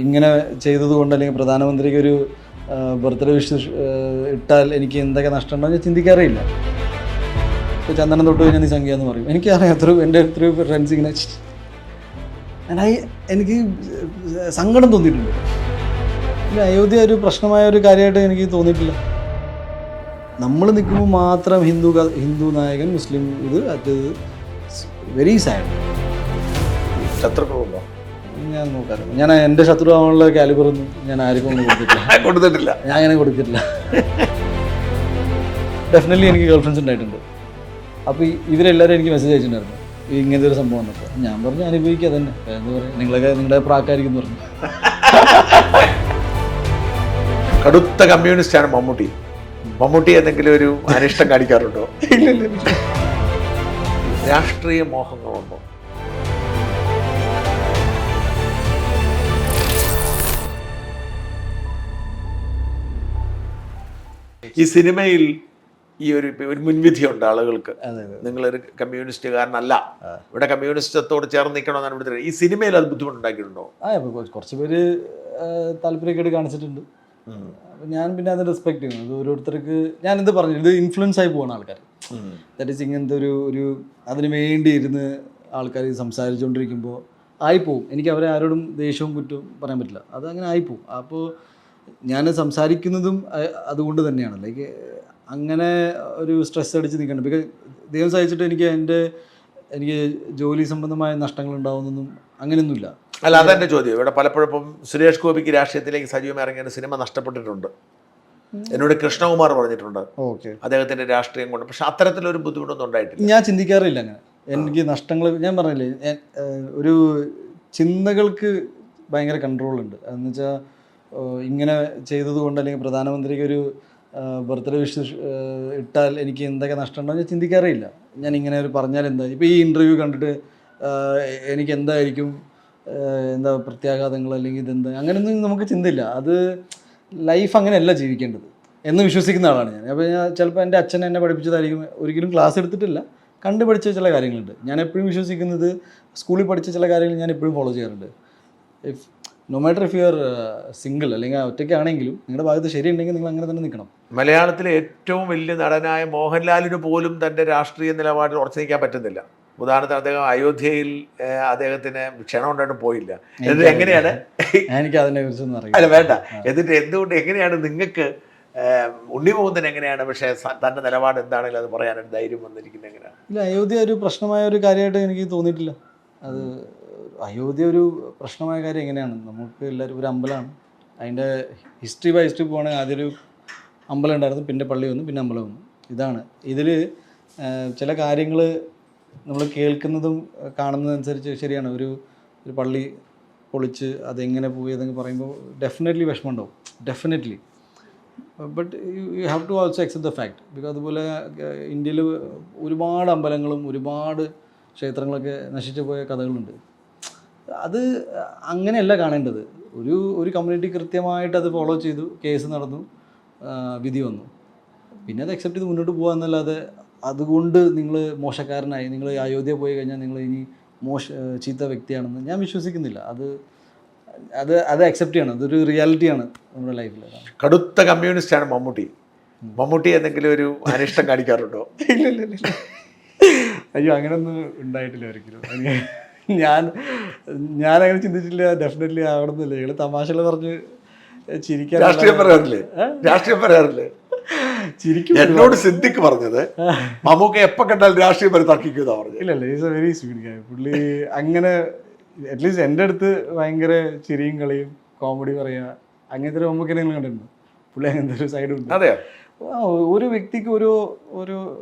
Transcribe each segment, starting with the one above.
ഇങ്ങനെ ചെയ്തതുകൊണ്ട് അല്ലെങ്കിൽ പ്രധാനമന്ത്രിക്ക് ഒരു ബർത്ത്ഡേ വിഷ് ഇട്ടാൽ എനിക്ക് എന്തൊക്കെ നഷ്ടമുണ്ടോ ഞാൻ ചിന്തിക്കാറേയില്ല. ഇപ്പോൾ ചന്ദനം തൊട്ട് കഴിഞ്ഞാൽ നീ സംഖ്യ എന്ന് പറയും. എനിക്കറിയാം എൻ്റെ എത്രയോ ഫ്രണ്ട്സ് ഇങ്ങനെ എനിക്ക് സങ്കടം തോന്നിയിട്ടുണ്ട്. പിന്നെ അയോധ്യ ഒരു പ്രശ്നമായ ഒരു കാര്യമായിട്ട് എനിക്ക് തോന്നിയിട്ടില്ല. നമ്മൾ നിൽക്കുമ്പോൾ മാത്രം ഹിന്ദു നായകൻ, മുസ്ലിം അത് വെരി സാഡ്. ശത്രുക്കളുണ്ടോ? ഞാൻ നോക്കാറില്ല. ഞാൻ എൻ്റെ ശത്രു ആവാനുള്ള കാലിബറൊന്നും ഞാൻ ആർക്കും ഒന്നും കൊടുത്തിട്ടില്ല. ഞാൻ അങ്ങനെ കൊടുത്തിട്ടില്ല. ഡെഫിനറ്റ്ലി എനിക്ക് ഗേൾ ഫ്രണ്ട്സ് ഉണ്ടായിട്ടുണ്ട്. അപ്പോൾ ഇവരെല്ലാവരും എനിക്ക് മെസ്സേജ് അയച്ചിട്ടുണ്ടായിരുന്നു ഇങ്ങനത്തെ ഒരു സംഭവം വന്നപ്പോൾ. ഞാൻ പറഞ്ഞു അനുഭവിക്കുക തന്നെ, എന്താ പറയുക, നിങ്ങളുടെ പ്രാക്കാരിക്കും പറഞ്ഞു. കടുത്ത കമ്മ്യൂണിസ്റ്റാണ് മമ്മൂട്ടി. മമ്മൂട്ടി എന്തെങ്കിലും ഒരു അനിഷ്ടം കാണിക്കാറുണ്ടോ? ഇല്ല. രാഷ്ട്രീയ മോഹങ്ങളുണ്ടോ? ഈ സിനിമയിൽ ഈ ഒരു മുൻവിധിയുണ്ട് ആളുകൾക്ക്, നിങ്ങളൊരു കമ്മ്യൂണിസ്റ്റുകാരനല്ല, ഇവിടെ കമ്മ്യൂണിസ്റ്റത്തോട് ചേർന്ന് നിൽക്കണമെന്നാണ് ഇവിടെ. ഈ സിനിമയിൽ അത് ബുദ്ധിമുട്ടുണ്ടാക്കിയിട്ടുണ്ടോ? കുറച്ച് പേര് താല്പര്യമൊക്കെ കാണിച്ചിട്ടുണ്ട്. ഞാൻ പിന്നെ അത് റെസ്പെക്ട് ചെയ്യുന്നു. അത് ഓരോരുത്തർക്ക് ഞാൻ എന്ത് പറഞ്ഞു, ഇത് ഇൻഫ്ലുവൻസ് ആയി പോകുന്ന ആൾക്കാർ. ദാറ്റ് ഈസ് ഇങ്ങനത്തെ ഒരു അതിന് വേണ്ടി ഇരുന്ന് ആൾക്കാർ സംസാരിച്ചുകൊണ്ടിരിക്കുമ്പോൾ ആയിപ്പോവും. എനിക്ക് അവരെ ആരോടും ദേഷ്യവും കുറ്റവും പറയാൻ പറ്റില്ല. അത് അങ്ങനെ ആയിപ്പോവും. അപ്പോൾ ഞാൻ സംസാരിക്കുന്നതും അതുകൊണ്ട് തന്നെയാണ്. ലൈക്ക് അങ്ങനെ ഒരു സ്ട്രെസ് അടിച്ച് നിൽക്കണം. ബിക്കോസ് ദൈവം സഹിച്ചിട്ട് എനിക്ക് ജോലി സംബന്ധമായ നഷ്ടങ്ങൾ ഉണ്ടാവുന്നൊന്നും അങ്ങനെയൊന്നുമില്ല. അല്ല, അതെൻ്റെ ചോദ്യം. ഇവിടെ പലപ്പോഴും സുരേഷ് ഗോപിക്ക് രാഷ്ട്രീയത്തിലേക്ക് സജീവമായി ഇറങ്ങിയ സിനിമ നഷ്ടപ്പെട്ടിട്ടുണ്ട്. എന്നോട് കൃഷ്ണകുമാർ പറഞ്ഞിട്ടുണ്ട് അദ്ദേഹത്തിന്റെ രാഷ്ട്രീയം കൊണ്ട്. പക്ഷെ അത്തരത്തിലൊരു ബുദ്ധിമുട്ടൊന്നും ഉണ്ടായിട്ടില്ല. ഞാൻ ചിന്തിക്കാറില്ല അങ്ങനെ. എനിക്ക് നഷ്ടങ്ങൾ, ഞാൻ പറഞ്ഞില്ലേ, ഒരു ചിന്തകൾക്ക് ഭയങ്കര കൺട്രോളുണ്ട്. അതെന്ന് വെച്ചാൽ ഇങ്ങനെ ചെയ്തതുകൊണ്ട് അല്ലെങ്കിൽ പ്രധാനമന്ത്രിക്ക് ഒരു ബർത്ത്ഡേ വിഷ് ഇട്ടാൽ എനിക്ക് എന്തൊക്കെ നഷ്ടമുണ്ടോ ഞാൻ ചിന്തിക്കാറേയില്ല. ഞാൻ ഇങ്ങനെ ഒരു പറഞ്ഞാൽ എന്താ, ഇപ്പോൾ ഈ ഇൻ്റർവ്യൂ കണ്ടിട്ട് എനിക്ക് എന്തായിരിക്കും എന്താ പ്രത്യാഘാതങ്ങൾ അല്ലെങ്കിൽ ഇതെന്താ, അങ്ങനെയൊന്നും നമുക്ക് ചിന്തയില്ല. അത് ലൈഫ് അങ്ങനെയല്ല ജീവിക്കേണ്ടത് എന്ന് വിശ്വസിക്കുന്ന ആളാണ് ഞാൻ. അപ്പോൾ ഞാൻ ചിലപ്പോൾ എൻ്റെ അച്ഛൻ എന്നെ പഠിപ്പിച്ചതായിരിക്കും, ഒരിക്കലും ക്ലാസ് എടുത്തിട്ടില്ല, കണ്ടുപഠിച്ച ചില കാര്യങ്ങളുണ്ട്. ഞാൻ എപ്പോഴും വിശ്വസിക്കുന്നത് സ്കൂളിൽ പഠിച്ച ചില കാര്യങ്ങൾ ഞാൻ എപ്പോഴും ഫോളോ ചെയ്യാറുണ്ട്. No matter if you are single അല്ലെങ്കിൽ ഒറ്റയ്ക്കാണെങ്കിലും നിങ്ങളുടെ ഭാഗത്ത് ശരിയുണ്ടെങ്കിൽ നിങ്ങൾ അങ്ങനെ തന്നെ നിൽക്കണം. മലയാളത്തിലെ ഏറ്റവും വലിയ നടനായ മോഹൻലാലിന് പോലും തൻ്റെ രാഷ്ട്രീയ നിലപാടിൽ ഉറച്ചു നിൽക്കാൻ പറ്റുന്നില്ല. ഉദാഹരണത്തിന് അദ്ദേഹം അയോധ്യയിൽ അദ്ദേഹത്തിന് ക്ഷണം ഉണ്ടായിട്ട് പോയില്ല. എന്നിട്ട് എങ്ങനെയാണ്, എനിക്ക് അതിനെ കുറിച്ചൊന്നും അറിയില്ല. അല്ല വേണ്ട, എന്നിട്ട് എന്തുകൊണ്ട് എങ്ങനെയാണ് നിങ്ങൾക്ക് ഉണ്ണിമുകുന്ദൻ എങ്ങനെയാണ് പക്ഷേ തൻ്റെ നിലപാട് എന്താണെങ്കിലും അത് പറയാനൊരു ധൈര്യം വന്നിരിക്കുന്നത് എങ്ങനെയാണ്? ഇല്ല, അയോധ്യ ഒരു പ്രശ്നമായ ഒരു കാര്യമായിട്ട് എനിക്ക് തോന്നിയിട്ടില്ല. അത് അയോധ്യ ഒരു പ്രശ്നമായ കാര്യം എങ്ങനെയാണ്, നമുക്ക് എല്ലാവരും ഒരു അമ്പലമാണ്, അതിൻ്റെ ഹിസ്റ്ററി ബൈ ഹിസ്റ്ററി പോകണമെങ്കിൽ ആദ്യം ഒരു അമ്പലം ഉണ്ടായിരുന്നു, പിന്നെ പള്ളി വന്നു, പിന്നെ അമ്പലം വന്നു. ഇതാണ് ഇതിൽ ചില കാര്യങ്ങൾ നമ്മൾ കേൾക്കുന്നതും കാണുന്നതനുസരിച്ച് ശരിയാണ്. ഒരു പള്ളി പൊളിച്ച് അതെങ്ങനെ പോയി എന്നൊക്കെ പറയുമ്പോൾ ഡെഫിനറ്റ്ലി വിഷമം ഉണ്ടാവും, definitely. But you have to also accept the fact. Because അതുപോലെ ഇന്ത്യയിൽ ഒരുപാട് അമ്പലങ്ങളും ഒരുപാട് ക്ഷേത്രങ്ങളൊക്കെ നശിച്ചു പോയ കഥകളുണ്ട്. അത് അങ്ങനെയല്ല കാണേണ്ടത്. ഒരു കമ്മ്യൂണിറ്റി കൃത്യമായിട്ട് അത് ഫോളോ ചെയ്തു, കേസ് നടന്നു, വിധി വന്നു, പിന്നെ അത് അക്സെപ്റ്റ് ചെയ്ത് മുന്നോട്ട് പോകുക എന്നല്ലാതെ അതുകൊണ്ട് നിങ്ങൾ മോശക്കാരനായി, നിങ്ങൾ അയോധ്യ പോയി കഴിഞ്ഞാൽ നിങ്ങൾ ഇനി ചീത്ത വ്യക്തിയാണെന്ന് ഞാൻ വിശ്വസിക്കുന്നില്ല. അത് അക്സെപ്റ്റ് ചെയ്യണം. അതൊരു റിയാലിറ്റിയാണ് നമ്മുടെ ലൈഫിൽ. കടുത്ത കമ്മ്യൂണിസ്റ്റാണ് മമ്മൂട്ടി. മമ്മൂട്ടി എന്തെങ്കിലും ഒരു അനിഷ്ടം കാണിക്കാറുണ്ടോ? ഇല്ല. അയ്യോ, അങ്ങനെയൊന്നും ഉണ്ടായിട്ടില്ല ഒരിക്കലും. ഞാനങ്ങനെ ചിന്തിച്ചില്ല. ഡെഫിനറ്റ്ലി ആവണമെന്നില്ല. ഞങ്ങൾ തമാശകൾ പറഞ്ഞ് ചിരിക്കാൻ രാഷ്ട്രീയം പറയാറില്ലേ? ചിരിക്കും. എന്നോട് സിദ്ദിഖ് പറഞ്ഞത് മമ്മൂക്ക എപ്പോൾ കണ്ടാൽ രാഷ്ട്രീയം വരെ തർക്കിക്കുന്നതാ പറഞ്ഞു. ഇല്ല, ഈസ് എ വെരി സ്വീറ്റ് ഗായ്. പുള്ളി അങ്ങനെ അറ്റ്ലീസ്റ്റ് എൻ്റെ അടുത്ത് ഭയങ്കര ചിരിയും കളിയും കോമഡി പറയുക, അങ്ങനത്തെ ഒരു മമ്മൂക്കനെ നിങ്ങൾ കണ്ടിട്ടുണ്ട്. പുള്ളി അങ്ങനത്തെ ഒരു സൈഡുണ്ട്. അതെയോ? ഒരു വ്യക്തിക്ക് ഒരു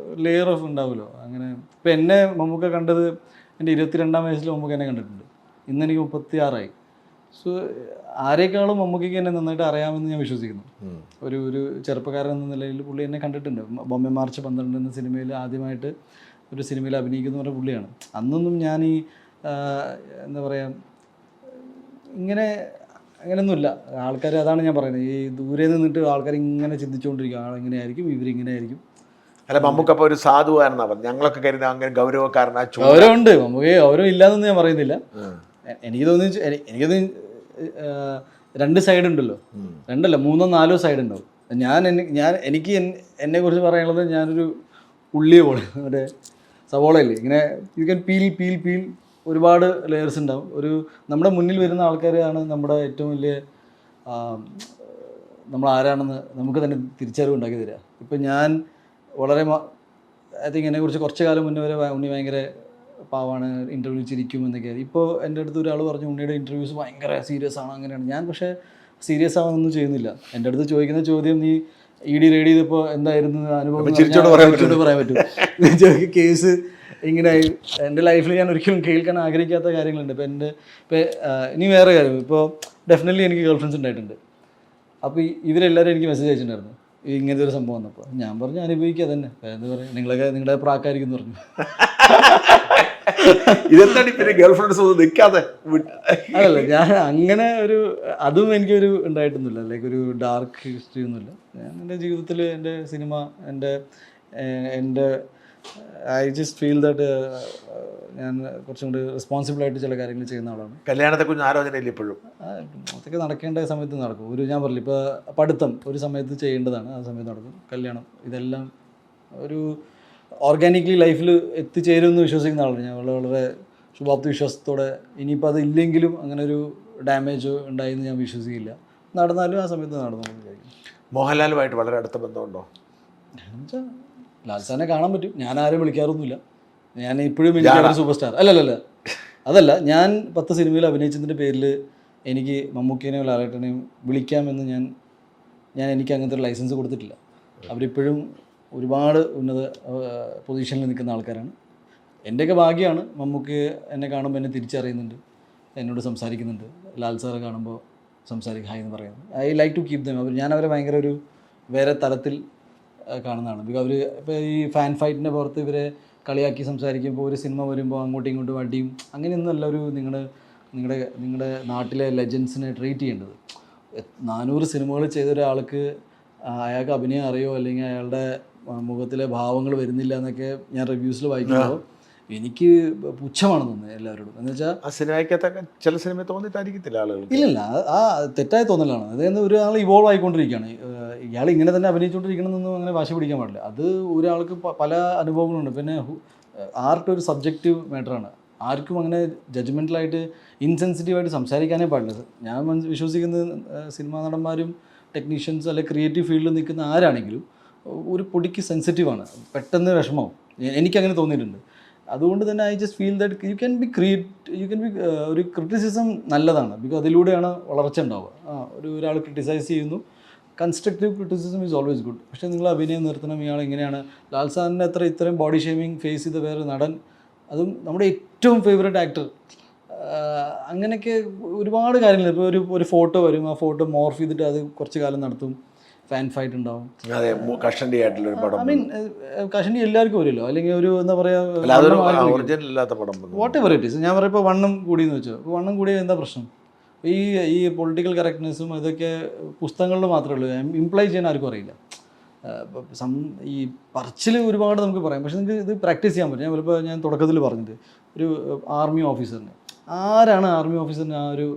ലെയർ ഓഫ് ഉണ്ടാവുമല്ലോ. അങ്ങനെ ഇപ്പം എന്നെ മമ്മൂക്ക കണ്ടത് എൻ്റെ 22-ാം വയസ്സിൽ മമ്മൂക്ക എന്നെ കണ്ടിട്ടുണ്ട്. ഇന്ന് എനിക്ക് 36 സോ ആരേക്കാളും മമ്മൂക്കയ്ക്ക് എന്നെ നന്നായിട്ട് അറിയാമെന്ന് ഞാൻ വിശ്വസിക്കുന്നു. ഒരു ചെറുപ്പക്കാരൻ എന്ന നിലയിൽ പുള്ളി എന്നെ കണ്ടിട്ടുണ്ട്. ബോംബെ മാർച്ച് 12 എന്ന സിനിമയിൽ ആദ്യമായിട്ട് ഒരു സിനിമയിൽ അഭിനയിക്കുന്ന പറഞ്ഞ പുള്ളിയാണ്. അന്നൊന്നും ഞാൻ ഈ എന്താ പറയുക, അങ്ങനെയൊന്നുമില്ല. ആൾക്കാർ, അതാണ് ഞാൻ പറയുന്നത്, ഈ ദൂരെ നിന്നിട്ട് ആൾക്കാർ ഇങ്ങനെ ചിന്തിച്ചുകൊണ്ടിരിക്കും, ആളെങ്ങനെയായിരിക്കും, ഇവരിങ്ങനെയായിരിക്കും. അല്ല, മമ്മൂക്ക അപ്പോൾ ഒരു സാധുവായിരുന്നാ പറഞ്ഞു. ഞങ്ങളൊക്കെ കരുതി അങ്ങനെ ഗൗരവക്കാരനാ. ഗൗരവമുണ്ട്, മമ്മൂക്കയെ ഗൗരവം ഇല്ലാന്നൊന്നും ഞാൻ പറയുന്നില്ല. എനിക്ക് തോന്നി രണ്ട് സൈഡ് ഉണ്ടല്ലോ, രണ്ടല്ല 3-4 സൈഡ് ഉണ്ടാവും. എനിക്ക് എന്നെ കുറിച്ച് പറയാനുള്ളത്, ഞാനൊരു ഉള്ളിയെ പോലെ, മറ്റേ സവോളയില്ലേ, ഇങ്ങനെ യു ക്യാൻ പീൽ ഒരുപാട് ലെയേഴ്സ് ഉണ്ടാവും. നമ്മുടെ മുന്നിൽ വരുന്ന ആൾക്കാരാണ് നമ്മുടെ ഏറ്റവും വലിയ നമ്മൾ ആരാണെന്ന് നമുക്ക് തന്നെ തിരിച്ചറിവ് ഉണ്ടാക്കി തരിക. ഇപ്പം ഞാൻ വളരെ ഐ തിങ്ക് എന്നെക്കുറിച്ച് കുറച്ച് കാലം മുന്നേ വരെ ഉണ്ണി ഭയങ്കര പാവാണ്, ഇൻ്റർവ്യൂ ചിരിക്കും എന്നൊക്കെയായിരുന്നു. ഇപ്പോൾ എൻ്റെ അടുത്ത് ഒരാൾ പറഞ്ഞു ഉണ്ണിയുടെ ഇൻ്റർവ്യൂസ് ഭയങ്കര സീരിയസ് ആണ്, അങ്ങനെയാണ്. ഞാൻ പക്ഷേ സീരിയസ് ആവാനൊന്നും ചെയ്യുന്നില്ല. എൻ്റെ അടുത്ത് ചോദിക്കുന്ന ചോദ്യം, നീ ED റെഡി ചെയ്തപ്പോൾ എന്തായിരുന്നു അനുഭവം, ചിരിച്ചോട് പറയാൻ പറ്റും. കേസ് ഇങ്ങനെയായി. എൻ്റെ ലൈഫിൽ ഞാൻ ഒരിക്കലും കേൾക്കാൻ ആഗ്രഹിക്കാത്ത കാര്യങ്ങളുണ്ട്. ഇപ്പോൾ ഇനി വേറെ കാര്യം, ഇപ്പോൾ ഡെഫിനറ്റ്ലി എനിക്ക് ഗേൾ ഫ്രണ്ട്സ് ഉണ്ടായിട്ടുണ്ട്. അപ്പോൾ ഇവരെല്ലാവരും എനിക്ക് മെസ്സേജ് അയച്ചിട്ടുണ്ടായിരുന്നു ഇങ്ങനത്തെ ഒരു സംഭവം വന്നപ്പോൾ. ഞാൻ പറഞ്ഞു അനുഭവിക്കുക തന്നെ, എന്താ പറയുക, നിങ്ങളുടെ പ്രാക്കാരിക്കും എന്ന് പറഞ്ഞു. ഇതെന്താണ് പിന്നെ ഗേൾ ഫ്രണ്ട്സ് ഒന്നും നിൽക്കാതെ? അതല്ല, ഞാൻ അങ്ങനെ അതും എനിക്കൊരു ഉണ്ടായിട്ടൊന്നുമില്ല, ലൈക്ക് ഒരു ഡാർക്ക് ഹിസ്റ്ററി ഒന്നുമില്ല. ഞാൻ എൻ്റെ ജീവിതത്തിൽ എൻ്റെ സിനിമ, എൻ്റെ ഐ ജസ്റ്റ് ഫീൽ ദാറ്റ് ഞാൻ കുറച്ചും കൂടി റെസ്പോൺസിബിളായിട്ട് ചില കാര്യങ്ങൾ ചെയ്യുന്ന ആളാണ്. കല്യാണത്തെക്കുറിച്ച് ആലോചനയില്ല ഇപ്പോഴും? അതൊക്കെ നടക്കേണ്ട സമയത്ത് നടക്കും. ഞാൻ പറഞ്ഞില്ല, ഇപ്പോൾ പഠിത്തം ഒരു സമയത്ത് ചെയ്യേണ്ടതാണ്, ആ സമയത്ത് നടക്കും. കല്യാണം, ഇതെല്ലാം ഒരു ഓർഗാനിക്കലി ലൈഫിൽ എത്തിച്ചേരുമെന്ന് വിശ്വസിക്കുന്ന ആളാണ് ഞാൻ. വളരെ ശുഭാപ്തി വിശ്വാസത്തോടെ, ഇനിയിപ്പോൾ അത് ഇല്ലെങ്കിലും അങ്ങനെ ഒരു ഡാമേജ് ഉണ്ടായെന്ന് ഞാൻ വിശ്വസിക്കില്ല. നടന്നാലും ആ സമയത്ത് നടന്നു വിചാരിക്കും. മോഹൻലാലുമായിട്ട് വളരെ അടുത്ത ബന്ധമുണ്ടോ? എന്നുവെച്ചാൽ ലാൽസാനെ കാണാൻ പറ്റും, ഞാൻ ആരും വിളിക്കാറൊന്നുമില്ല. ഞാൻ ഇപ്പോഴും എനിക്ക് സൂപ്പർ സ്റ്റാർ അല്ലല്ല, അതല്ല, ഞാൻ 10 സിനിമയിൽ അഭിനയിച്ചതിൻ്റെ പേരിൽ എനിക്ക് മമ്മൂക്കിനെയോ ലാലേട്ടനെയോ വിളിക്കാമെന്ന് എനിക്ക് അങ്ങനത്തെ ഒരു ലൈസൻസ് കൊടുത്തിട്ടില്ല. അവരിപ്പോഴും ഒരുപാട് ഉന്നത പൊസിഷനിൽ നിൽക്കുന്ന ആൾക്കാരാണ്. എൻ്റെയൊക്കെ ഭാഗ്യമാണ്, മമ്മൂക്ക് എന്നെ കാണുമ്പോൾ എന്നെ തിരിച്ചറിയുന്നുണ്ട്, എന്നോട് സംസാരിക്കുന്നുണ്ട്. ലാൽ സാറെ കാണുമ്പോൾ ഹായ് എന്ന് പറയുന്നത്. I like to keep them. ഞാൻ അവരെ ഭയങ്കര വേറെ തലത്തിൽ കാണുന്നതാണ്. ബിക്കോസ് ഇപ്പോൾ ഈ ഫാൻ ഫൈറ്റിൻ്റെ പുറത്ത് ഇവരെ കളിയാക്കി സംസാരിക്കുമ്പോൾ, ഒരു സിനിമ വരുമ്പോൾ അങ്ങോട്ടും ഇങ്ങോട്ടും അടിയും അങ്ങനെയൊന്നുമല്ല നിങ്ങളുടെ നാട്ടിലെ ലെജൻസിനെ ട്രീറ്റ് ചെയ്യേണ്ടത്. 400 സിനിമകൾ ചെയ്ത ഒരാൾക്ക് അയാൾക്ക് അഭിനയം അറിയോ, അല്ലെങ്കിൽ അയാളുടെ മുഖത്തിലെ ഭാവങ്ങൾ വരുന്നില്ല എന്നൊക്കെ ഞാൻ റിവ്യൂസിൽ വായിക്കുമ്പോൾ എനിക്ക് പുച്ഛമാണ് തോന്നുന്നത് എല്ലാവരോടും. എന്ന് വെച്ചാൽ ആ സിനിമയ്ക്കകത്തൊക്കെ ചില സിനിമ തോന്നിയിട്ടായിരിക്കത്തില്ല ആളുകൾ. ഇല്ല, ആ തെറ്റായ തോന്നലാണ്. അതായത് ഒരാൾ ഇവോൾവ് ആയിക്കൊണ്ടിരിക്കുകയാണ്. ഇയാൾ ഇങ്ങനെ തന്നെ അഭിനയിച്ചുകൊണ്ടിരിക്കണമെന്നൊന്നും അങ്ങനെ വാശി പിടിക്കാൻ പാടില്ല. അത് ഒരാൾക്ക് പല അനുഭവങ്ങളുണ്ട്. പിന്നെ ആർട്ട് ഒരു സബ്ജക്റ്റീവ് മാറ്ററാണ്. ആർക്കും അങ്ങനെ ജഡ്ജ്മെൻ്റലായിട്ട് ഇൻസെൻസിറ്റീവായിട്ട് സംസാരിക്കാനേ പാടില്ല. ഞാൻ വിശ്വസിക്കുന്നത് സിനിമാ നടന്മാരും ടെക്നീഷ്യൻസ് അല്ലെങ്കിൽ ക്രിയേറ്റീവ് ഫീൽഡിൽ നിൽക്കുന്ന ആരാണെങ്കിലും ഒരു പൊടിക്ക് സെൻസിറ്റീവാണ്, പെട്ടെന്ന് വിഷമവും. എനിക്കങ്ങനെ തോന്നിയിട്ടുണ്ട്. അതുകൊണ്ട് തന്നെ I just feel that you can be ഒരു ക്രിറ്റിസിസം നല്ലതാണ്. ബിക്കോസ് അതിലൂടെയാണ് വളർച്ച ഉണ്ടാവുക. ഒരാൾ ക്രിട്ടിസൈസ് ചെയ്യുന്നു, constructive criticism is always good. പക്ഷേ നിങ്ങൾ അഭിനയം നിർത്തണം, ഇയാൾ എങ്ങനെയാണ്, ലാൽ സാറിൻ്റെ ഇത്രയും ബോഡി ഷേമിങ് ഫേസ് ചെയ്ത വേറെ നടൻ, അതും നമ്മുടെ ഏറ്റവും ഫേവറേറ്റ് ആക്ടർ, അങ്ങനെയൊക്കെ ഒരുപാട് കാര്യങ്ങൾ. ഇപ്പോൾ ഒരു ഫോട്ടോ വരും, ആ ഫോട്ടോ മോർഫ് ചെയ്തിട്ട് അത് കുറച്ച് കാലം നടത്തും, ഫാൻ ഫൈറ്റ് ഉണ്ടാവും. കഷണ്ടി ആയിട്ടുള്ള പടം, ഐ മീൻ കഷണ്ടി എല്ലാവർക്കും വരുമല്ലോ, അല്ലെങ്കിൽ എന്താ പറയുക, വാട്ട് എവർ ഇറ്റ് ഈസ്. ഞാൻ പറയുമ്പോൾ വണ്ണം കൂടിയെന്ന് വെച്ചോ, വണ്ണം കൂടിയ എന്താ പ്രശ്നം? ഈ പൊളിറ്റിക്കൽ കറക്റ്റ്നെസ്സും ഇതൊക്കെ പുസ്തകങ്ങളിൽ മാത്രമേ ഉള്ളൂ, ഇംപ്ലൈ ചെയ്യാൻ ആർക്കും അറിയില്ല. ഈ പറച്ചിൽ ഒരുപാട് നമുക്ക് പറയാം, പക്ഷെ നിങ്ങൾക്ക് ഇത് പ്രാക്ടീസ് ചെയ്യാൻ പറ്റും. ഞാൻ തുടക്കത്തിൽ പറഞ്ഞത് ഒരു ആർമി ഓഫീസറിന്, ആരാണ് ആർമി ഓഫീസറിന് ആ ഒരു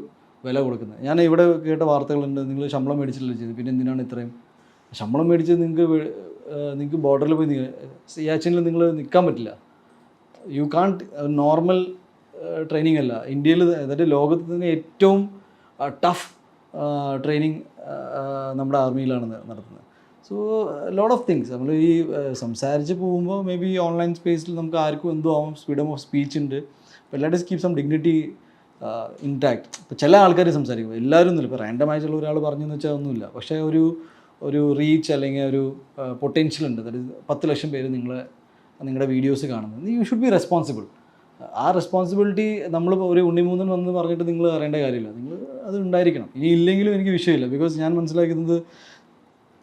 വില കൊടുക്കുന്നത്? ഞാൻ ഇവിടെ കേട്ട വാർത്തകളുണ്ട്, നിങ്ങൾ ശമ്പളം മേടിച്ചിട്ടില്ല ചെയ്ത്, പിന്നെ എന്തിനാണ് ഇത്രയും ശമ്പളം മേടിച്ചത്? നിങ്ങൾക്ക് ബോർഡറിൽ പോയി സിയാച്ചിനിൽ നിങ്ങൾ നിൽക്കാൻ പറ്റില്ല. യു കാൺട്ട്, നോർമൽ ട്രെയിനിങ് അല്ല. ഇന്ത്യയിൽ, അതായത് ലോകത്ത് തന്നെ ഏറ്റവും ടഫ് ട്രെയിനിങ് നമ്മുടെ ആർമിയിലാണ് നടത്തുന്നത്. സോ ലോട്ട് ഓഫ് തിങ്സ് നമ്മൾ ഈ സംസാരിച്ച് പോകുമ്പോൾ മേ ബി ഓൺലൈൻ സ്പേസിൽ നമുക്ക് ആർക്കും എന്തോ ആവും, ഫ്രീഡം ഓഫ് സ്പീച്ച് ഉണ്ട്. അപ്പോൾ let keep some dignity intact. ഇപ്പോൾ ചില ആൾക്കാർ സംസാരിക്കും, എല്ലാവരും ഒന്നുമില്ല. ഇപ്പോൾ റാൻഡം ആയിട്ടുള്ള ഒരാൾ പറഞ്ഞെന്ന് വെച്ചാൽ ഒന്നുമില്ല. പക്ഷേ ഒരു റീച്ച് അല്ലെങ്കിൽ ഒരു പൊട്ടൻഷ്യൽ ഉണ്ട്. അതായത് 10 ലക്ഷം പേര് നിങ്ങളുടെ വീഡിയോസ് കാണുന്നത്. U should be responsible. ആ റെസ്പോൺസിബിലിറ്റി നമ്മൾ ഒരു ഉണ്ണിമൂന്നൻ വന്ന് പറഞ്ഞിട്ട് നിങ്ങൾ അറിയേണ്ട കാര്യമില്ല. നിങ്ങൾ അത് ഉണ്ടായിരിക്കണം. ഇനി ഇല്ലെങ്കിലും എനിക്ക് വിഷയമില്ല. ബിക്കോസ് ഞാൻ മനസ്സിലാക്കുന്നത്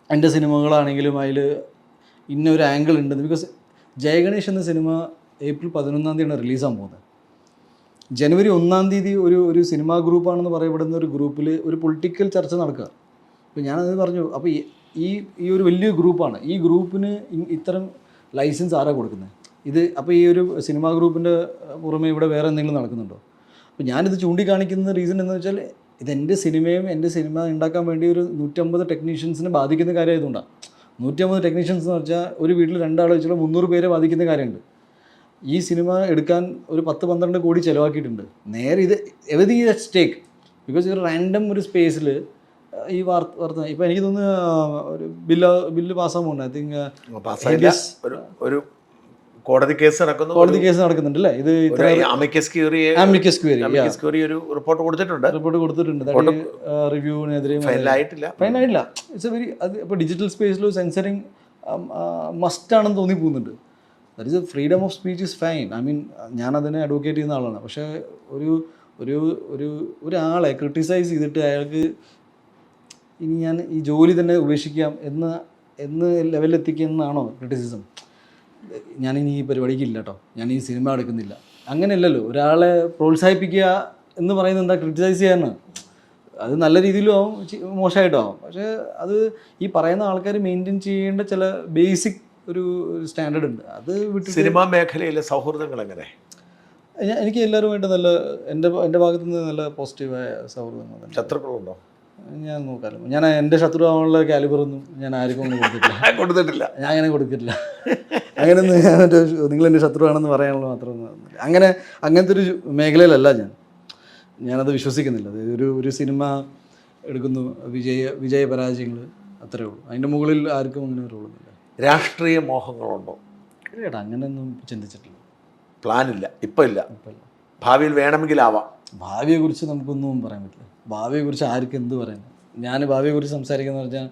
എൻ്റെ സിനിമകളാണെങ്കിലും അതിൽ ഇന്നൊരു ആംഗിൾ ഉണ്ടെന്ന്. ബിക്കോസ് ജയഗണേഷ് എന്ന സിനിമ ഏപ്രിൽ 11-ാം തീയതിയാണ് റിലീസാകാൻ പോകുന്നത്. ജനുവരി 1-ാം തീയതി ഒരു സിനിമാ ഗ്രൂപ്പാണെന്ന് പറയപ്പെടുന്ന ഒരു ഗ്രൂപ്പിൽ ഒരു പൊളിറ്റിക്കൽ ചർച്ച നടക്കുക. അപ്പോൾ ഞാനത് പറഞ്ഞു, അപ്പോൾ ഈ ഒരു വലിയ ഗ്രൂപ്പാണ്, ഈ ഗ്രൂപ്പിന് ഇത്തരം ലൈസൻസ് ആരാണ് കൊടുക്കുന്നത്? അപ്പോൾ ഈ ഒരു സിനിമാ ഗ്രൂപ്പിൻ്റെ പുറമെ ഇവിടെ വേറെ എന്തെങ്കിലും നടക്കുന്നുണ്ടോ? അപ്പോൾ ഞാനിത് ചൂണ്ടിക്കാണിക്കുന്ന റീസൺ എന്ന് വെച്ചാൽ ഇതെൻ്റെ സിനിമയും എൻ്റെ സിനിമ ഉണ്ടാക്കാൻ വേണ്ടി ഒരു 150 ടെക്നീഷ്യൻസിനെ ബാധിക്കുന്ന കാര്യമായതുകൊണ്ടാണ്. 150 ടെക്നീഷ്യൻസ് എന്ന് വെച്ചാൽ ഒരു വീട്ടിൽ 2 ആൾ വെച്ചുള്ള 300 പേരെ ബാധിക്കുന്ന കാര്യമുണ്ട്. ഈ സിനിമ എടുക്കാൻ ഒരു 10-12 കോടി ചിലവാക്കിയിട്ടുണ്ട്. നേരെ ഇത് everything is at stake. Because ഒരു റാൻഡം ഒരു സ്പേസിൽ ഈ വാർത്ത ഇപ്പോൾ എനിക്ക് തോന്നുന്നു ഒരു ബില്ല് പാസ്സാകുന്നുണ്ട്. ഐ തിങ്ക് ഒരു കോടതി കേസ് നടക്കുന്നുണ്ട് അല്ലേ? ഇത് അമിക്കസ് ക്യൂറി ഒരു റിപ്പോർട്ട് കൊടുത്തിട്ടുണ്ട്. റിവ്യൂവിനെതിരെ ഫൈനലായിട്ടില്ല. ഇറ്റ്സ് എ വെരി അത് ഇപ്പോൾ ഡിജിറ്റൽ സ്പേസിൽ സെൻസറിങ് മസ്റ്റാണെന്ന് തോന്നി പോകുന്നുണ്ട്. That is A freedom of speech is fine. I mean ഞാനതിനെ അഡ്വക്കേറ്റ് ചെയ്യുന്ന ആളാണ്. പക്ഷേ ഒരാളെ ക്രിട്ടിസൈസ് ചെയ്തിട്ട് അയാൾക്ക് ഇനി ഞാൻ ഈ ജോലി തന്നെ ഉപേക്ഷിക്കാം എന്ന് ലെവലിലെത്തിക്കുന്നതാണോ ക്രിറ്റിസിസം? ഞാനിനി ഈ പരിപാടിക്ക് ഇല്ല കേട്ടോ, ഞാൻ ഈ സിനിമ എടുക്കുന്നില്ല, അങ്ങനെയല്ലല്ലോ. ഒരാളെ പ്രോത്സാഹിപ്പിക്കുക എന്ന് പറയുന്നത് എന്താ? ക്രിറ്റിസൈസ് ചെയ്യാനാണ്. അത് നല്ല രീതിയിലും ആവും, മോശമായിട്ടും ആവും. പക്ഷേ അത് ഈ പറയുന്ന ആൾക്കാർ മെയിൻറ്റെയിൻ ചെയ്യേണ്ട ചില ബേസിക് ഒരു സ്റ്റാൻഡേർഡ് ഉണ്ട്. അത് വിട്ട് സിനിമാ മേഖലയിലെ സൗഹൃദങ്ങൾ എങ്ങനെ? എനിക്ക് എല്ലാവരുമായിട്ട് നല്ല എൻ്റെ ഭാഗത്തു നിന്ന് നല്ല പോസിറ്റീവായ സൗഹൃദങ്ങൾ. ശത്രുക്കളുണ്ടോ? ഞാൻ നോക്കാമല്ലോ. ഞാൻ എൻ്റെ ശത്രു ആവാനുള്ള കാലിബറൊന്നും ഞാൻ ആർക്കും അങ്ങനെ കൊടുത്തിട്ടില്ല. ഞാൻ അങ്ങനെ കൊടുത്തിട്ടില്ല. അങ്ങനെയൊന്നും നിങ്ങൾ എൻ്റെ ശത്രുവാണെന്ന് പറയാനുള്ള മാത്രമൊന്നും അങ്ങനത്തെ ഒരു മേഖലയിലല്ല ഞാനത് വിശ്വസിക്കുന്നില്ല. അത് ഒരു സിനിമ എടുക്കുന്നു, വിജയ പരാജയങ്ങൾ അത്രേ ഉള്ളൂ. അതിൻ്റെ മുകളിൽ ആർക്കും അങ്ങനെ ഒരു റോളൊന്നുമില്ല. രാഷ്ട്രീയ മോഹങ്ങളുണ്ടോ? കേട്ടാ അങ്ങനെയൊന്നും ചിന്തിച്ചിട്ടില്ല. പ്ലാനില്ല, ഇപ്പം ഇല്ല. ഭാവിയിൽ വേണമെങ്കിലാവാം. ഭാവിയെക്കുറിച്ച് നമുക്കൊന്നും പറയാൻ പറ്റില്ല. ഭാവിയെക്കുറിച്ച് ആർക്കും എന്ത് പറയാൻ? ഞാൻ ഭാവിയെക്കുറിച്ച് സംസാരിക്കുന്ന പറഞ്ഞാൽ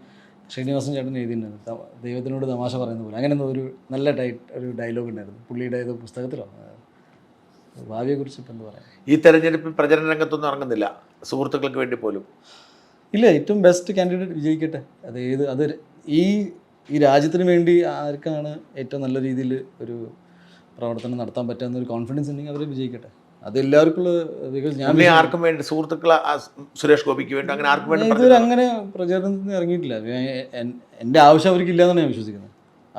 ശ്രീനിവാസൻ ചേട്ടൻ എഴുതിയിട്ടുണ്ടായിരുന്നു, ദൈവത്തിനോട് തമാശ പറയുന്ന പോലെ. അങ്ങനെ ഒരു നല്ല ഒരു ഡയലോഗ് ഉണ്ടായിരുന്നു പുള്ളിയുടെ ഏതോ പുസ്തകത്തിലോ. ഭാവിയെക്കുറിച്ച് ഇപ്പം എന്ത് പറയാം? ഈ തെരഞ്ഞെടുപ്പിൽ പ്രചരണ രംഗത്തൊന്നും ഇറങ്ങുന്നില്ല, സുഹൃത്തുക്കൾക്ക് വേണ്ടി പോലും ഇല്ല. ഏറ്റവും ബെസ്റ്റ് കാൻഡിഡേറ്റ് വിജയിക്കട്ടെ. അത് ഈ രാജ്യത്തിന് വേണ്ടി ആർക്കാണ് ഏറ്റവും നല്ല രീതിയിൽ ഒരു പ്രവർത്തനം നടത്താൻ പറ്റാവുന്ന ഒരു കോൺഫിഡൻസ് ഉണ്ടെങ്കിൽ അവർ വിജയിക്കട്ടെ. അതെല്ലാവർക്കും ബിക്കോസ് ഞാൻ ആർക്കും വേണ്ടി സുഹൃത്തുക്കൾ സുരേഷ് ഗോപിക്ക് വേണ്ടി അങ്ങനെ ആർക്കും വേണ്ടി ഇതുവരെ അങ്ങനെ പ്രചാരണത്തിന് ഇറങ്ങിയിട്ടില്ല. എൻ്റെ ആവശ്യം അവർക്കില്ല എന്നാണ് ഞാൻ വിശ്വസിക്കുന്നത്.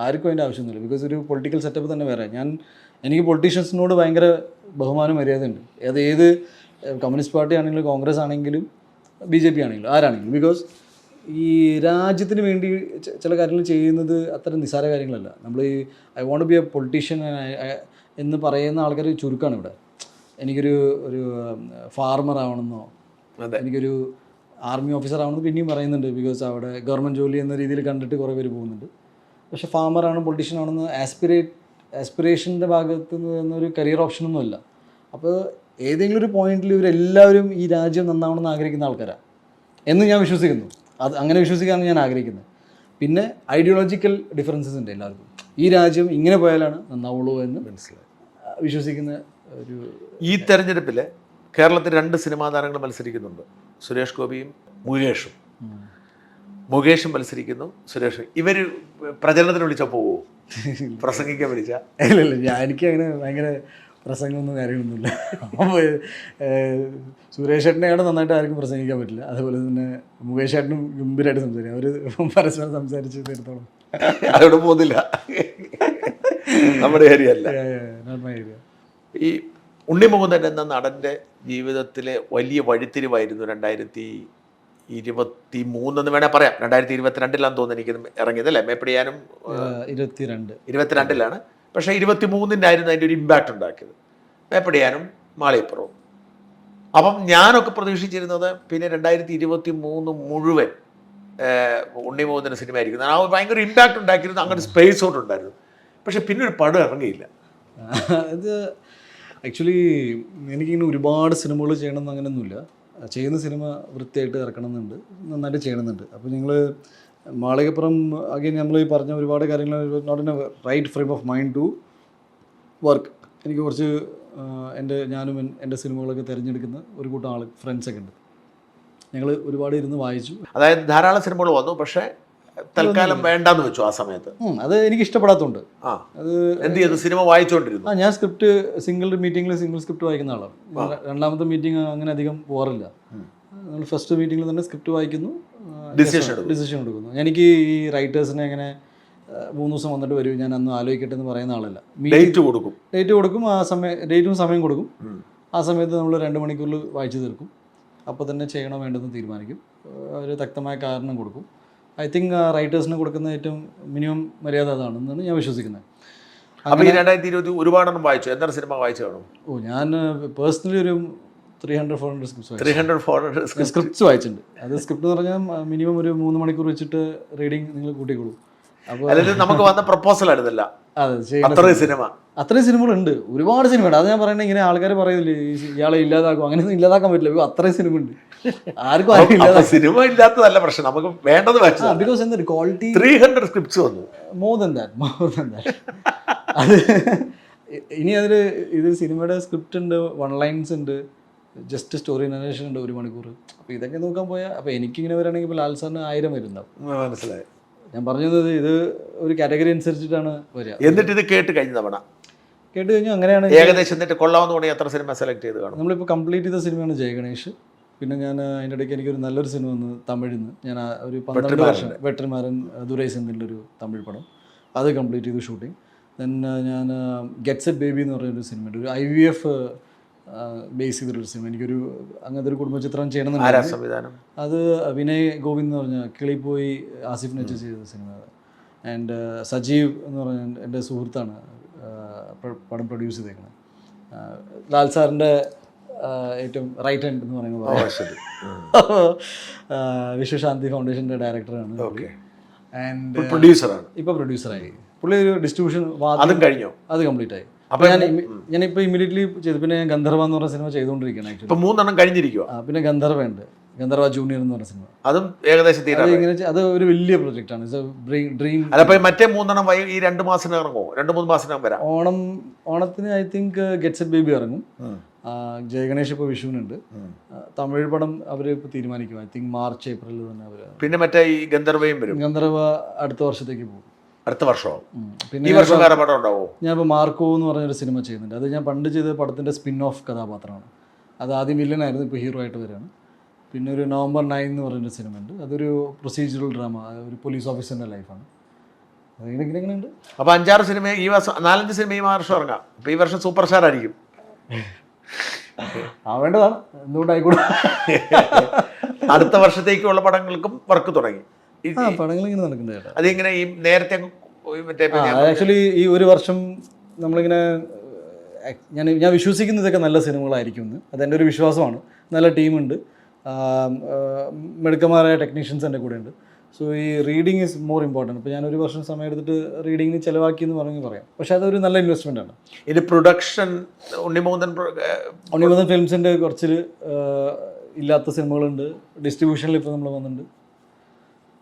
ആർക്കും അതിൻ്റെ ആവശ്യമൊന്നുമില്ല. ബിക്കോസ് ഒരു പൊളിറ്റിക്കൽ സെറ്റപ്പ് തന്നെ വേറെ. എനിക്ക് പൊളിറ്റീഷ്യൻസിനോട് ഭയങ്കര ബഹുമാനം മര്യാദയുണ്ട്. ഏത് കമ്മ്യൂണിസ്റ്റ് പാർട്ടി ആണെങ്കിലും കോൺഗ്രസ് ആണെങ്കിലും BJP ആണെങ്കിലും ആരാണെങ്കിലും. ബിക്കോസ് ഈ രാജ്യത്തിന് വേണ്ടി ചില കാര്യങ്ങൾ ചെയ്യുന്നത് അത്ര നിസ്സാര കാര്യങ്ങളല്ല. നമ്മൾ ഈ I won't be a politician എന്ന് പറയുന്ന ആൾക്കാർ ചുരുക്കമാണ് ഇവിടെ. എനിക്കൊരു ഫാർമർ ആവണമെന്നോ എനിക്കൊരു ആർമി ഓഫീസർ ആവണമെന്ന് പിന്നെയും പറയുന്നുണ്ട്. ബിക്കോസ് അവിടെ ഗവൺമെൻറ് ജോലി എന്ന രീതിയിൽ കണ്ടിട്ട് കുറേ പേര് പോകുന്നുണ്ട്. പക്ഷേ ഫാമറാണ്, പൊളിറ്റീഷ്യൻ ആണെന്ന് ആസ്പിറേഷൻ്റെ ഭാഗത്ത് നിന്നൊരു കരിയർ ഓപ്ഷനൊന്നുമല്ല. അപ്പോൾ ഏതെങ്കിലും ഒരു പോയിന്റിൽ ഇവരെല്ലാവരും ഈ രാജ്യം നന്നാവണമെന്ന് ആഗ്രഹിക്കുന്ന ആൾക്കാരാണ് എന്ന് ഞാൻ വിശ്വസിക്കുന്നു. അങ്ങനെ വിശ്വസിക്കാനാണ് ഞാൻ ആഗ്രഹിക്കുന്നത്. പിന്നെ ഐഡിയോളജിക്കൽ ഡിഫറൻസസ് ഉണ്ട് എല്ലാവർക്കും. ഈ രാജ്യം ഇങ്ങനെ പോയാലാണ് നന്നാവുള്ളൂ എന്ന് വിശ്വസിക്കുന്ന ഒരു ഈ തെരഞ്ഞെടുപ്പിൽ കേരളത്തിൽ 2 സിനിമാ താരങ്ങൾ മത്സരിക്കുന്നുണ്ട്. സുരേഷ് ഗോപിയും മുകേഷും മത്സരിക്കുന്നു. സുരേഷ് ഇവർ പ്രചരണത്തിന് വിളിച്ചാൽ പോവോ? പ്രസംഗിക്കാൻ വിളിച്ചാൽ? ഇല്ല. എനിക്ക് അങ്ങനെ ഭയങ്കര പ്രസംഗമൊന്നും കാര്യങ്ങളൊന്നുമില്ല. സുരേഷ് ചേട്ടനെയാണ് നന്നായിട്ട് ആർക്കും പ്രസംഗിക്കാൻ പറ്റില്ല. അതുപോലെ തന്നെ മുകേഷ് ചേട്ടനും ഗംഭീരമായിട്ട് സംസാരിക്കും. അവർ പരസ്പരം സംസാരിച്ച് തീർത്തോളം അതോട് പോകുന്നില്ല. നമ്മുടെ ഏരിയ അല്ല. Not my area. ഈ ഉണ്ണിമുകുന്ദൻ എന്ന നടൻ്റെ ജീവിതത്തിലെ വലിയ വഴിത്തിരിവായിരുന്നു 2023 എന്ന് വേണേൽ പറയാം. 2022 തോന്നുന്നു എനിക്ക് ഇറങ്ങിയതല്ലേ മേപ്പടിയാനും? 22 പക്ഷേ 23 ആയിരുന്നു അതിൻ്റെ ഒരു ഇമ്പാക്റ്റ് ഉണ്ടാക്കിയത്, മേപ്പടിയാനും മാളിയപ്പുറവും. അപ്പം ഞാനൊക്കെ പ്രതീക്ഷിച്ചിരുന്നത് പിന്നെ 2023 മുഴുവൻ ഉണ്ണിമുകുന്ദൻ്റെ സിനിമ ആയിരിക്കും. ആ ഭയങ്കര ഇമ്പാക്റ്റ് ഉണ്ടാക്കിയിരുന്നു, അങ്ങനെ സ്പേസ് ഔട്ട് ഉണ്ടായിരുന്നു. പക്ഷെ പിന്നെ ഒരു പടം ഇറങ്ങിയില്ല. അത് ആക്ച്വലി എനിക്കിങ്ങനെ ഒരുപാട് സിനിമകൾ ചെയ്യണമെന്ന് അങ്ങനെയൊന്നുമില്ല. ചെയ്യുന്ന സിനിമ വൃത്തിയായിട്ട് ഇറക്കണമെന്നുണ്ട്, നന്നായിട്ട് ചെയ്യണമെന്നുണ്ട്. അപ്പോൾ ഞങ്ങൾ മാളികപ്പുറം അഗൈൻ നമ്മൾ ഈ പറഞ്ഞ ഒരുപാട് കാര്യങ്ങൾ not in a right frame of mind to work. എനിക്ക് കുറച്ച് ഞാനും എൻ്റെ സിനിമകളൊക്കെ തിരഞ്ഞെടുക്കുന്ന ഒരു കൂട്ടം ഫ്രണ്ട്സൊക്കെ ഉണ്ട്. ഞങ്ങൾ ഒരുപാട് ഇരുന്ന് വായിച്ചു. അതായത് ധാരാളം സിനിമകൾ വന്നു, പക്ഷേ തൽക്കാലം വേണ്ടാന്ന് വെച്ചു ആ സമയത്ത്. അത് എനിക്ക് ഇഷ്ടപ്പെടാത്തതുകൊണ്ട് അത് എന്ത് ചെയ്തു? സിനിമ വായിച്ചുകൊണ്ടിരുന്നു. ഞാൻ സ്ക്രിപ്റ്റ് സിംഗിൾ സ്ക്രിപ്റ്റ് വായിക്കുന്ന ആളാണ്. രണ്ടാമത്തെ മീറ്റിംഗ് അങ്ങനെ അധികം പോകാറില്ല. നമ്മൾ ഫസ്റ്റ് മീറ്റിങ്ങിൽ തന്നെ സ്ക്രിപ്റ്റ് വായിക്കുന്നു, ഡിസിഷൻ എടുക്കുന്നു. എനിക്ക് ഈ റൈറ്റേഴ്സിനെ അങ്ങനെ 3 ദിവസം വന്നിട്ട് വരും, ഞാൻ അന്ന് ആലോചിക്കട്ടെ എന്ന് പറയുന്ന ആളല്ല. ഡേറ്റ് കൊടുക്കും, ആ സമയം ഡേറ്റും സമയം കൊടുക്കും. ആ സമയത്ത് നമ്മൾ 2 മണിക്കൂറിൽ വായിച്ചു തീർക്കും. അപ്പോൾ തന്നെ ചെയ്യണോ വേണ്ടെന്ന് തീരുമാനിക്കും. ഒരു വ്യക്തമായ കാരണം കൊടുക്കും. ഐ തിങ്ക് റൈറ്റേഴ്സിന് കൊടുക്കുന്ന ഏറ്റവും മിനിമം മര്യാദ അതാണെന്നാണ് ഞാൻ വിശ്വസിക്കുന്നത്. അപ്പോൾ ഈ 2020 ഒരുപാടെണ്ണം വായിച്ചു. എന്താണ് സിനിമ വായിച്ചു കാണും? ഞാൻ പേഴ്സണലി ഒരു 300-400 സ്ക്രിപ്റ്റ്സ് 300-400 സ്ക്രിപ്റ്റ്സ് വായിച്ചിട്ടുണ്ട്. അത് സ്ക്രിപ്റ്റ് എന്ന് പറഞ്ഞാൽ മിനിമം ഒരു 3 മണിക്കൂർ വെച്ചിട്ട് റീഡിങ് നിങ്ങൾ കൂട്ടിക്കോളൂ. അപ്പോൾ അതായത് നമുക്ക് വന്ന പ്രപ്പോസൽ ആയിരുന്നില്ല അതെ, അത്രയും സിനിമ. അത്രയും സിനിമകളുണ്ട്, ഒരുപാട് സിനിമയുണ്ട്. അത് ഞാൻ പറയുന്നത് ഇങ്ങനെ ആൾക്കാർ പറയുന്നില്ലേ ഇയാളെ ഇല്ലാതാക്കും, അങ്ങനെയൊന്നും ഇല്ലാതാക്കാൻ പറ്റില്ല. അത്രയും സിനിമ ഉണ്ട്, ആർക്കും ആരും ഇല്ലാതാക്കും. സിനിമ ഇല്ലാത്തതല്ല പ്രശ്നം, നമുക്ക് വേണ്ടത് ബിക്കോസ് എന്താ ക്വാളിറ്റി 300 സ്ക്രിപ്റ്റ്സ് വന്നു. More than that. അത് ഇനി അതിൽ ഇത് സിനിമയുടെ സ്ക്രിപ്റ്റ് ഉണ്ട്, 1 ലൈൻസ് ഉണ്ട്, ജസ്റ്റ് സ്റ്റോറി നരേഷൻ ഉണ്ട് 1 മണിക്കൂർ. അപ്പോൾ ഇതൊക്കെ നോക്കാൻ പോയാൽ അപ്പോൾ എനിക്കിങ്ങനെ വരികയാണെങ്കിൽ ഇപ്പോൾ ലാൽ സാറിന് 1000 വരുന്നുണ്ടാവും. മനസ്സിലായി. ഞാൻ പറഞ്ഞത് ഇത് ഒരു കാറ്റഗറി അനുസരിച്ചിട്ടാണ് വരിക. എന്നിട്ട് ഇത് കേട്ട് കഴിഞ്ഞ തവണ കേട്ട് കഴിഞ്ഞാൽ അങ്ങനെയാണ് ഏകദേശം എന്നിട്ട് കൊള്ളാമെന്ന് തുടങ്ങി എത്ര സിനിമ സെലക്ട് ചെയ്ത് കാണും? നമ്മളിപ്പോൾ കംപ്ലീറ്റ് ചെയ്ത സിനിമയാണ് ജയഗണേഷ്. പിന്നെ ഞാൻ അതിൻ്റെ ഇടയ്ക്ക് എനിക്കൊരു നല്ലൊരു സിനിമ വന്ന് തമിഴിൽ നിന്ന് ഞാൻ ഒരു 12 വർഷം വെട്ടറിമാരൻ ദുരൈ സെന്തിൻ്റെ ഒരു തമിഴ് പടം, അത് കംപ്ലീറ്റ് ചെയ്തു ഷൂട്ടിങ്. ദെൻ ഞാൻ ഗെറ്റ്സ് ഇറ്റ് ബേബി എന്ന് പറയുന്നൊരു സിനിമയുണ്ട്, ഒരു IVF ബേസ് ചെയ്തിട്ടൊരു സിനിമ. എനിക്കൊരു അങ്ങനത്തെ ഒരു കുടുംബചിത്രം ചെയ്യണമെന്നുണ്ടായിരുന്നു. സംവിധാനം അത് വിനയ് ഗോവിന്ദ് എന്ന് പറഞ്ഞ കിളിപ്പോയി ആസിഫ് നച്ച് ചെയ്ത സിനിമ. ആൻഡ് സജീവ് എന്ന് പറഞ്ഞ എൻ്റെ സുഹൃത്താണ് പടം പ്രൊഡ്യൂസ് ചെയ്തേക്കുന്നത്. ലാൽ സാറിൻ്റെ ഏറ്റവും റൈറ്റ് ഹാൻഡ് എന്ന് പറയുന്നത് വിശ്വശാന്തി ഫൗണ്ടേഷൻ്റെ ഡയറക്ടറാണ്. ആൻഡ് പ്രൊഡ്യൂസറാണ്, ഇപ്പോൾ പ്രൊഡ്യൂസറായി. പുള്ളി ഒരു ഡിസ്ട്രിബ്യൂഷൻ അതും കഴിഞ്ഞു, അത് കംപ്ലീറ്റ് ആയി. അപ്പോൾ ഞാനിപ്പോൾ ഇമ്മീഡിയറ്റ്ലി ചെയ്തു. പിന്നെ ഞാൻ ഗന്ധർവ എന്ന് പറഞ്ഞ സിനിമ ചെയ്തുകൊണ്ടിരിക്കുകയാണ് ആക്ച്വലി. ഇപ്പോൾ 3 എണ്ണം കഴിഞ്ഞിരിക്കുക. പിന്നെ ഗന്ധർവ ഉണ്ട്, ഗന്ധർവ ജൂനിയർ എന്ന് പറഞ്ഞ സിനിമ, അതും ഏകദേശം അത് ഒരു വലിയ പ്രൊജക്റ്റാണ്. ഡ്രീം. അല്ല മറ്റേ 3 എണ്ണം ഈ 2 മാസം ഇറങ്ങുമോ? 2-3 മാസം വരാം. ഓണത്തിന് I think gets it baby ഇറങ്ങും. ജയഗണേഷ് ഇപ്പോൾ വിഷുവിനുണ്ട്. തമിഴ് പടം അവർ ഇപ്പോൾ തീരുമാനിക്കും, ഐ തിങ്ക് മാർച്ച് ഏപ്രിലിൽ തന്നെ അവർ. പിന്നെ മറ്റേ ഈ ഗന്ധർവയും വരും. ഗന്ധർവ അടുത്ത വർഷത്തേക്ക് പോകും, അടുത്ത വർഷവും. പിന്നെ ഈ വർഷം വേറെ പടം ഉണ്ടാവോ? ഞാൻ ഇപ്പോൾ മാർക്കോ എന്ന് പറഞ്ഞൊരു സിനിമ ചെയ്യുന്നുണ്ട്. അത് ഞാൻ പണ്ട് ചെയ്ത പടത്തിൻ്റെ സ്പിൻ ഓഫ് കഥാപാത്രമാണ്. അത് ആദ്യം വില്ലനായിരുന്നു, ഇപ്പോൾ ഹീറോ ആയിട്ട് വരികയാണ്. പിന്നെ ഒരു നവംബർ 9 എന്ന് പറയുന്നൊരു സിനിമ ഉണ്ട്, അതൊരു പ്രൊസീജിയറൽ ഡ്രാമ, ഒരു പോലീസ് ഓഫീസറിൻ്റെ ലൈഫാണ്. ഇങ്ങനെ ഉണ്ട്. അപ്പോൾ 5-6 സിനിമ ഈ വർഷം, 4-5 സിനിമ ഈ വർഷം ഇറങ്ങാം. അപ്പോൾ ഈ വർഷം സൂപ്പർ സ്റ്റാർ ആയിരിക്കും. വേണ്ടതാണ്, എന്തുകൊണ്ടായിക്കൂടെ. അടുത്ത വർഷത്തേക്കുള്ള പടങ്ങൾക്കും വർക്ക് തുടങ്ങി. പടങ്ങൾ ഇങ്ങനെ നടക്കുന്നുണ്ട്. അതിങ്ങനെ ഈ നേരത്തെ മറ്റേ ആക്ച്വലി ഈ ഒരു വർഷം നമ്മളിങ്ങനെ ഞാൻ വിശ്വസിക്കുന്നതൊക്കെ നല്ല സിനിമകളായിരിക്കും എന്ന്, അതെൻ്റെ ഒരു വിശ്വാസമാണ്. നല്ല ടീമുണ്ട്, മിടുക്കന്മാരായ ടെക്നീഷ്യൻസ് എൻ്റെ കൂടെ ഉണ്ട്. സോ ഈ റീഡിങ് ഈസ് മോർ ഇമ്പോർട്ടൻറ്റ്. ഇപ്പോൾ ഞാൻ ഒരു വർഷം സമയം എടുത്തിട്ട് റീഡിങ്ങിന് ചിലവാക്കി എന്ന് പറഞ്ഞ് പറയാം. പക്ഷേ അതൊരു നല്ല ഇൻവെസ്റ്റ്മെൻ്റ് ആണ്. ഇത് പ്രൊഡക്ഷൻ ഉണ്ണിമൂന്തൻ ഫിലിംസിൻ്റെ കുറച്ച് ഇല്ലാത്ത സിനിമകളുണ്ട്. ഡിസ്ട്രിബ്യൂഷനിൽ ഇപ്പോൾ നമ്മൾ വന്നിട്ടുണ്ട്.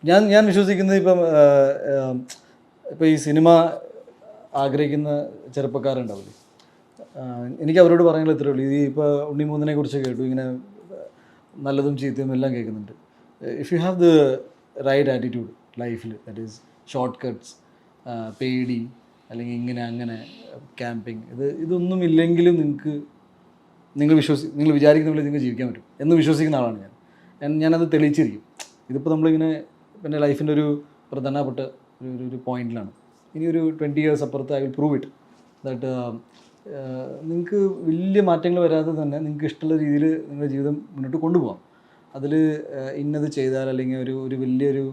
ഞാൻ വിശ്വസിക്കുന്നത് ഇപ്പോൾ ഈ സിനിമ ആഗ്രഹിക്കുന്ന ചെറുപ്പക്കാരുണ്ടാവില്ലേ, എനിക്ക് അവരോട് പറയാനുള്ള ഇത്രയേ ഉള്ളൂ. ഇപ്പോൾ ഉണ്ണിമൂന്നിനെ കുറിച്ച് കേട്ടു, ഇങ്ങനെ നല്ലതും ചീത്തയും എല്ലാം കേൾക്കുന്നുണ്ട്. If you have the right attitude ലൈഫിൽ, ദാറ്റ് ഈസ് ഷോർട്ട് കട്ട്സ്, പേടി അല്ലെങ്കിൽ ഇങ്ങനെ അങ്ങനെ ക്യാമ്പിങ്, ഇതൊന്നും ഇല്ലെങ്കിലും നിങ്ങൾ വിചാരിക്കുന്ന പോലെ നിങ്ങൾക്ക് ജീവിക്കാൻ പറ്റും എന്ന് വിശ്വസിക്കുന്ന ആളാണ് ഞാനത് തെളിയിച്ചിരിക്കും. ഇതിപ്പോൾ നമ്മളിങ്ങനെ എൻ്റെ ലൈഫിൻ്റെ ഒരു പ്രധാനപ്പെട്ട ഒരു പോയിന്റിലാണ്. ഇനി ഒരു 20 years അപ്പുറത്ത് I will prove it that നിങ്ങൾക്ക് വലിയ മാറ്റങ്ങൾ വരാതെ തന്നെ നിങ്ങൾക്ക് ഇഷ്ടമുള്ള രീതിയിൽ നിങ്ങളുടെ ജീവിതം മുന്നോട്ട് കൊണ്ടുപോകാം. അതിൽ ഇന്നത് ചെയ്താൽ അല്ലെങ്കിൽ ഒരു വലിയൊരു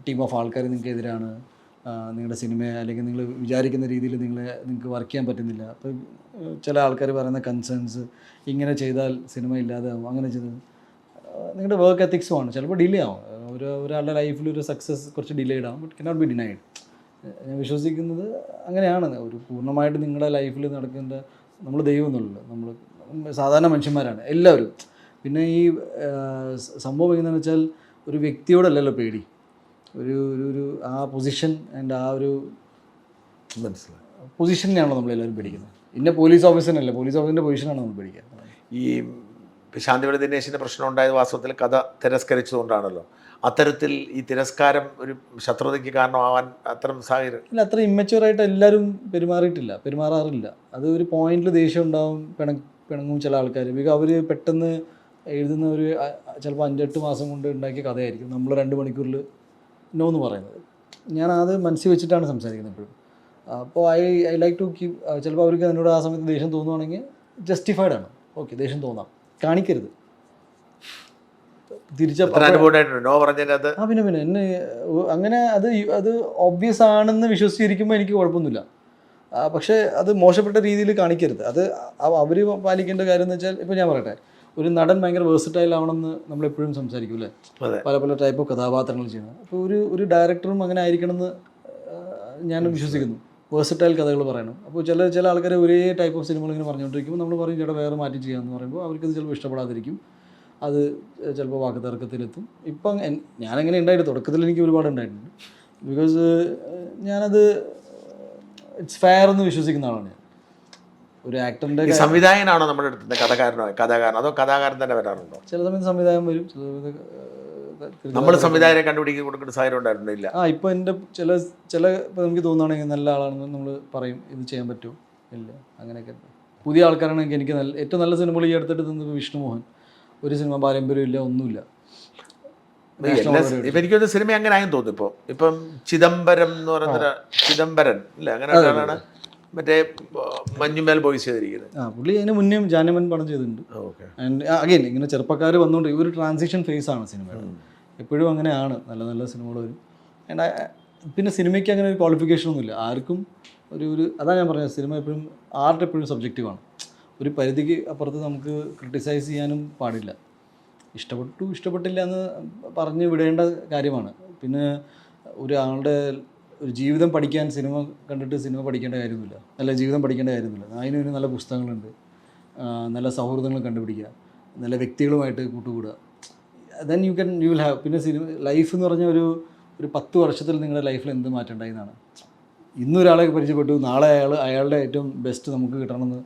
ടീം ഓഫ് ആൾക്കാർ നിങ്ങൾക്ക് എതിരാണ്, നിങ്ങളുടെ സിനിമ അല്ലെങ്കിൽ നിങ്ങൾ വിചാരിക്കുന്ന രീതിയിൽ നിങ്ങൾക്ക് വർക്ക് ചെയ്യാൻ പറ്റുന്നില്ല. അപ്പോൾ ചില ആൾക്കാർ പറയുന്ന കൺസേൺസ്, ഇങ്ങനെ ചെയ്താൽ സിനിമ ഇല്ലാതാവും, അങ്ങനെ ചെയ്താൽ നിങ്ങളുടെ വർക്ക് എത്തിക്സുമാണ്. ചിലപ്പോൾ ഡിലേ ആവും, ഒരാളുടെ ലൈഫിൽ ഒരു സക്സസ് കുറച്ച് ഡിലേഡ് ആവും, ബട്ട് കനോട്ട് ബി ഡിനൈഡ്. ഞാൻ വിശ്വസിക്കുന്നത് അങ്ങനെയാണ്. ഒരു പൂർണ്ണമായിട്ട് നിങ്ങളുടെ ലൈഫിൽ നടക്കേണ്ട, നമ്മൾ ദൈവം എന്നുള്ളത്, നമ്മൾ സാധാരണ മനുഷ്യന്മാരാണ് എല്ലാവരും. പിന്നെ ഈ സംഭവം എങ്ങനെയാണെന്ന് വെച്ചാൽ ഒരു വ്യക്തിയോടല്ലല്ലോ പേടി, ഒരു ആ പൊസിഷൻ ആൻഡ് ആ ഒരു പൊസിഷനെയാണല്ലോ നമ്മളെല്ലാവരും പേടിക്കുന്നത്. ഇന്ന പോലീസ് ഓഫീസറിനല്ല, പോലീസ് ഓഫീസറിൻ്റെ പൊസിഷനാണ് നമ്മൾ പേടിക്കുക. ഈ ശാന്തിവള ദിനേശിൻ്റെ പ്രശ്നം ഉണ്ടായത് വാസ്തവത്തിൽ കഥ തിരസ്കരിച്ചതുകൊണ്ടാണല്ലോ. അത്തരത്തിൽ ഈ തിരസ്കാരം ഒരു ശത്രുതയ്ക്ക് കാരണമാവാൻ അത്തരം സാഹചര്യം ഇല്ല, അത്ര ഇമ്മച്യൂറായിട്ട് എല്ലാവരും പെരുമാറാറില്ല. അത് ഒരു പോയിന്റിൽ ദേഷ്യം ഉണ്ടാവും, പിണങ്ങും ചില ആൾക്കാർ. ബിക്കോസ് അവർ പെട്ടെന്ന് എഴുതുന്ന ഒരു ചിലപ്പോൾ 5-8 മാസം കൊണ്ട് ഉണ്ടാക്കിയ കഥയായിരിക്കും നമ്മൾ 2 മണിക്കൂറിൽ നോ എന്ന് പറയുന്നത്. ഞാൻ അത് മനസ്സിൽ വെച്ചിട്ടാണ് സംസാരിക്കുന്നത് എപ്പോഴും. അപ്പോൾ ഐ ലൈക്ക് ടു കീപ്. ചിലപ്പോൾ അവർക്ക് എന്നോട് ആ സമയത്ത് ദേഷ്യം തോന്നുവാണെങ്കിൽ ജസ്റ്റിഫൈഡ് ആണ്, ഓക്കെ ദേഷ്യം തോന്നാം, കാണിക്കരുത്. അനുഭവമായിട്ടുണ്ട് നോ പറഞ്ഞതിനകത്ത്. പിന്നെ എന്നെ അങ്ങനെ അത് ഒബ്വിയസ് ആണെന്ന് വിശ്വസിച്ചിരിക്കുമ്പോൾ എനിക്ക് കുഴപ്പമൊന്നുമില്ല. പക്ഷേ അത് മോശപ്പെട്ട രീതിയിൽ കാണിക്കരുത്. അത് അവർ പാലിക്കേണ്ട കാര്യം എന്ന് വെച്ചാൽ, ഇപ്പോൾ ഞാൻ പറയട്ടെ, ഒരു നടൻ ഭയങ്കര വേഴ്സറ്റൈൽ ആവണമെന്ന് നമ്മളെപ്പോഴും സംസാരിക്കും അല്ലേ, പല പല ടൈപ്പ് ഓഫ് കഥാപാത്രങ്ങൾ ചെയ്യുന്നത്. അപ്പോൾ ഒരു ഡയറക്ടറും അങ്ങനെ ആയിരിക്കണമെന്ന് ഞാൻ വിശ്വസിക്കുന്നു. വേഴ്സറ്റൈൽ കഥകൾ പറയണം. അപ്പോൾ ചില ആൾക്കാർ ഒരേ ടൈപ്പ് ഓഫ് സിനിമകൾ ഇങ്ങനെ പറഞ്ഞുകൊണ്ടിരിക്കുമ്പോൾ നമ്മൾ പറയും ചേട്ടാ വേറെ മാറ്റി ചെയ്യാമെന്ന് പറയുമ്പോൾ അവർക്കത് ചിലപ്പോൾ ഇഷ്ടപ്പെടാതിരിക്കും. അത് ചിലപ്പോൾ വാക്ക് തർക്കത്തിലെത്തും. ഇപ്പം ഞാനങ്ങനെ ഉണ്ടായിട്ട് തുടക്കത്തിൽ എനിക്ക് ഒരുപാട് ഉണ്ടായിട്ടുണ്ട്. ബിക്കോസ് ഞാനത് ഇറ്റ്സ് ഫെയർ എന്ന് വിശ്വസിക്കുന്ന ആളാണ് ഞാൻ. ഒരു ആക്ടറിൻ്റെ സംവിധായകനാണോ നമ്മുടെ അടുത്ത് കഥാകാരൻ അതോ കഥാകാരൻ തന്നെ വരാറുണ്ടോ? ചില സമയത്ത് സംവിധായകൻ വരും, ചില സമയത്ത് നമ്മൾ സംവിധായകനെ കണ്ടുപിടിക്കാൻ കൊടുക്കേണ്ട സാഹചര്യം ഉണ്ടായിരുന്നില്ല. ഇപ്പോൾ എൻ്റെ ചില ഇപ്പോൾ നമുക്ക് തോന്നുകയാണെങ്കിൽ നല്ല ആളാണെന്ന് നമ്മൾ പറയും, ഇത് ചെയ്യാൻ പറ്റുമോ ഇല്ല, അങ്ങനെയൊക്കെ. പുതിയ ആൾക്കാരാണെങ്കിൽ എനിക്ക് ഏറ്റവും നല്ല സിനിമകൾ ഈ അടുത്തിട്ട് തന്നത് വിഷ്ണുമോഹൻ. ഒരു സിനിമ പാരമ്പര്യം ഇല്ല, ഒന്നുമില്ല. എനിക്കൊരു സിനിമ അങ്ങനെ ആയെന്ന് തോന്നുന്നു. ഇപ്പം ചിദംബരം എന്ന് പറയുന്ന ചിദംബരൻ അല്ല, അങ്ങനെ മറ്റേ മഞ്ഞുമേൽ ബോയ്സ് ചെയ്തിരിക്കുന്നത്. പുള്ളി അതിന് മുന്നേ ജാനമൻ പടം ചെയ്തിട്ടുണ്ട്. ആൻഡ് അഗൈൻ ഇങ്ങനെ ചെറുപ്പക്കാർ വന്നുകൊണ്ട് ഈ ഒരു ട്രാൻസിഷൻ ഫേസ് ആണ് സിനിമയുടെ. എപ്പോഴും അങ്ങനെയാണ്, നല്ല നല്ല സിനിമകൾ വരും. ആൻഡ് പിന്നെ സിനിമയ്ക്ക് അങ്ങനെ ഒരു ക്വാളിഫിക്കേഷൻ ഒന്നുമില്ല ആർക്കും. ഒരു അതാണ് ഞാൻ പറഞ്ഞത്, സിനിമ എപ്പോഴും ആർട്ട് എപ്പോഴും സബ്ജക്റ്റീവാണ്. ഒരു പരിധിക്ക് അപ്പുറത്ത് നമുക്ക് ക്രിട്ടിസൈസ് ചെയ്യാനും പാടില്ല. ഇഷ്ടപ്പെട്ടില്ല എന്ന് പറഞ്ഞ് വിടേണ്ട കാര്യമാണ്. പിന്നെ ഒരാളുടെ ഒരു ജീവിതം പഠിക്കാൻ സിനിമ കണ്ടിട്ട് സിനിമ പഠിക്കേണ്ട കാര്യമൊന്നുമില്ല, നല്ല ജീവിതം പഠിക്കേണ്ട കാര്യമൊന്നുമില്ല. അതിന് നല്ല പുസ്തകങ്ങളുണ്ട്, നല്ല സൗഹൃദങ്ങൾ കണ്ടുപിടിക്കുക, നല്ല വ്യക്തികളുമായിട്ട് കൂട്ടുകൂടുക. Then you will have. പിന്നെ സിനിമ ലൈഫ് എന്ന് പറഞ്ഞാൽ ഒരു 10 വർഷത്തിൽ നിങ്ങളുടെ ലൈഫിൽ എന്ത് മാറ്റം ഉണ്ടായി എന്നാണ്. ഇന്നൊരാളെ പരിചയപ്പെട്ടു, നാളെ അയാളുടെ ഏറ്റവും ബെസ്റ്റ് നമുക്ക് കിട്ടണമെന്ന്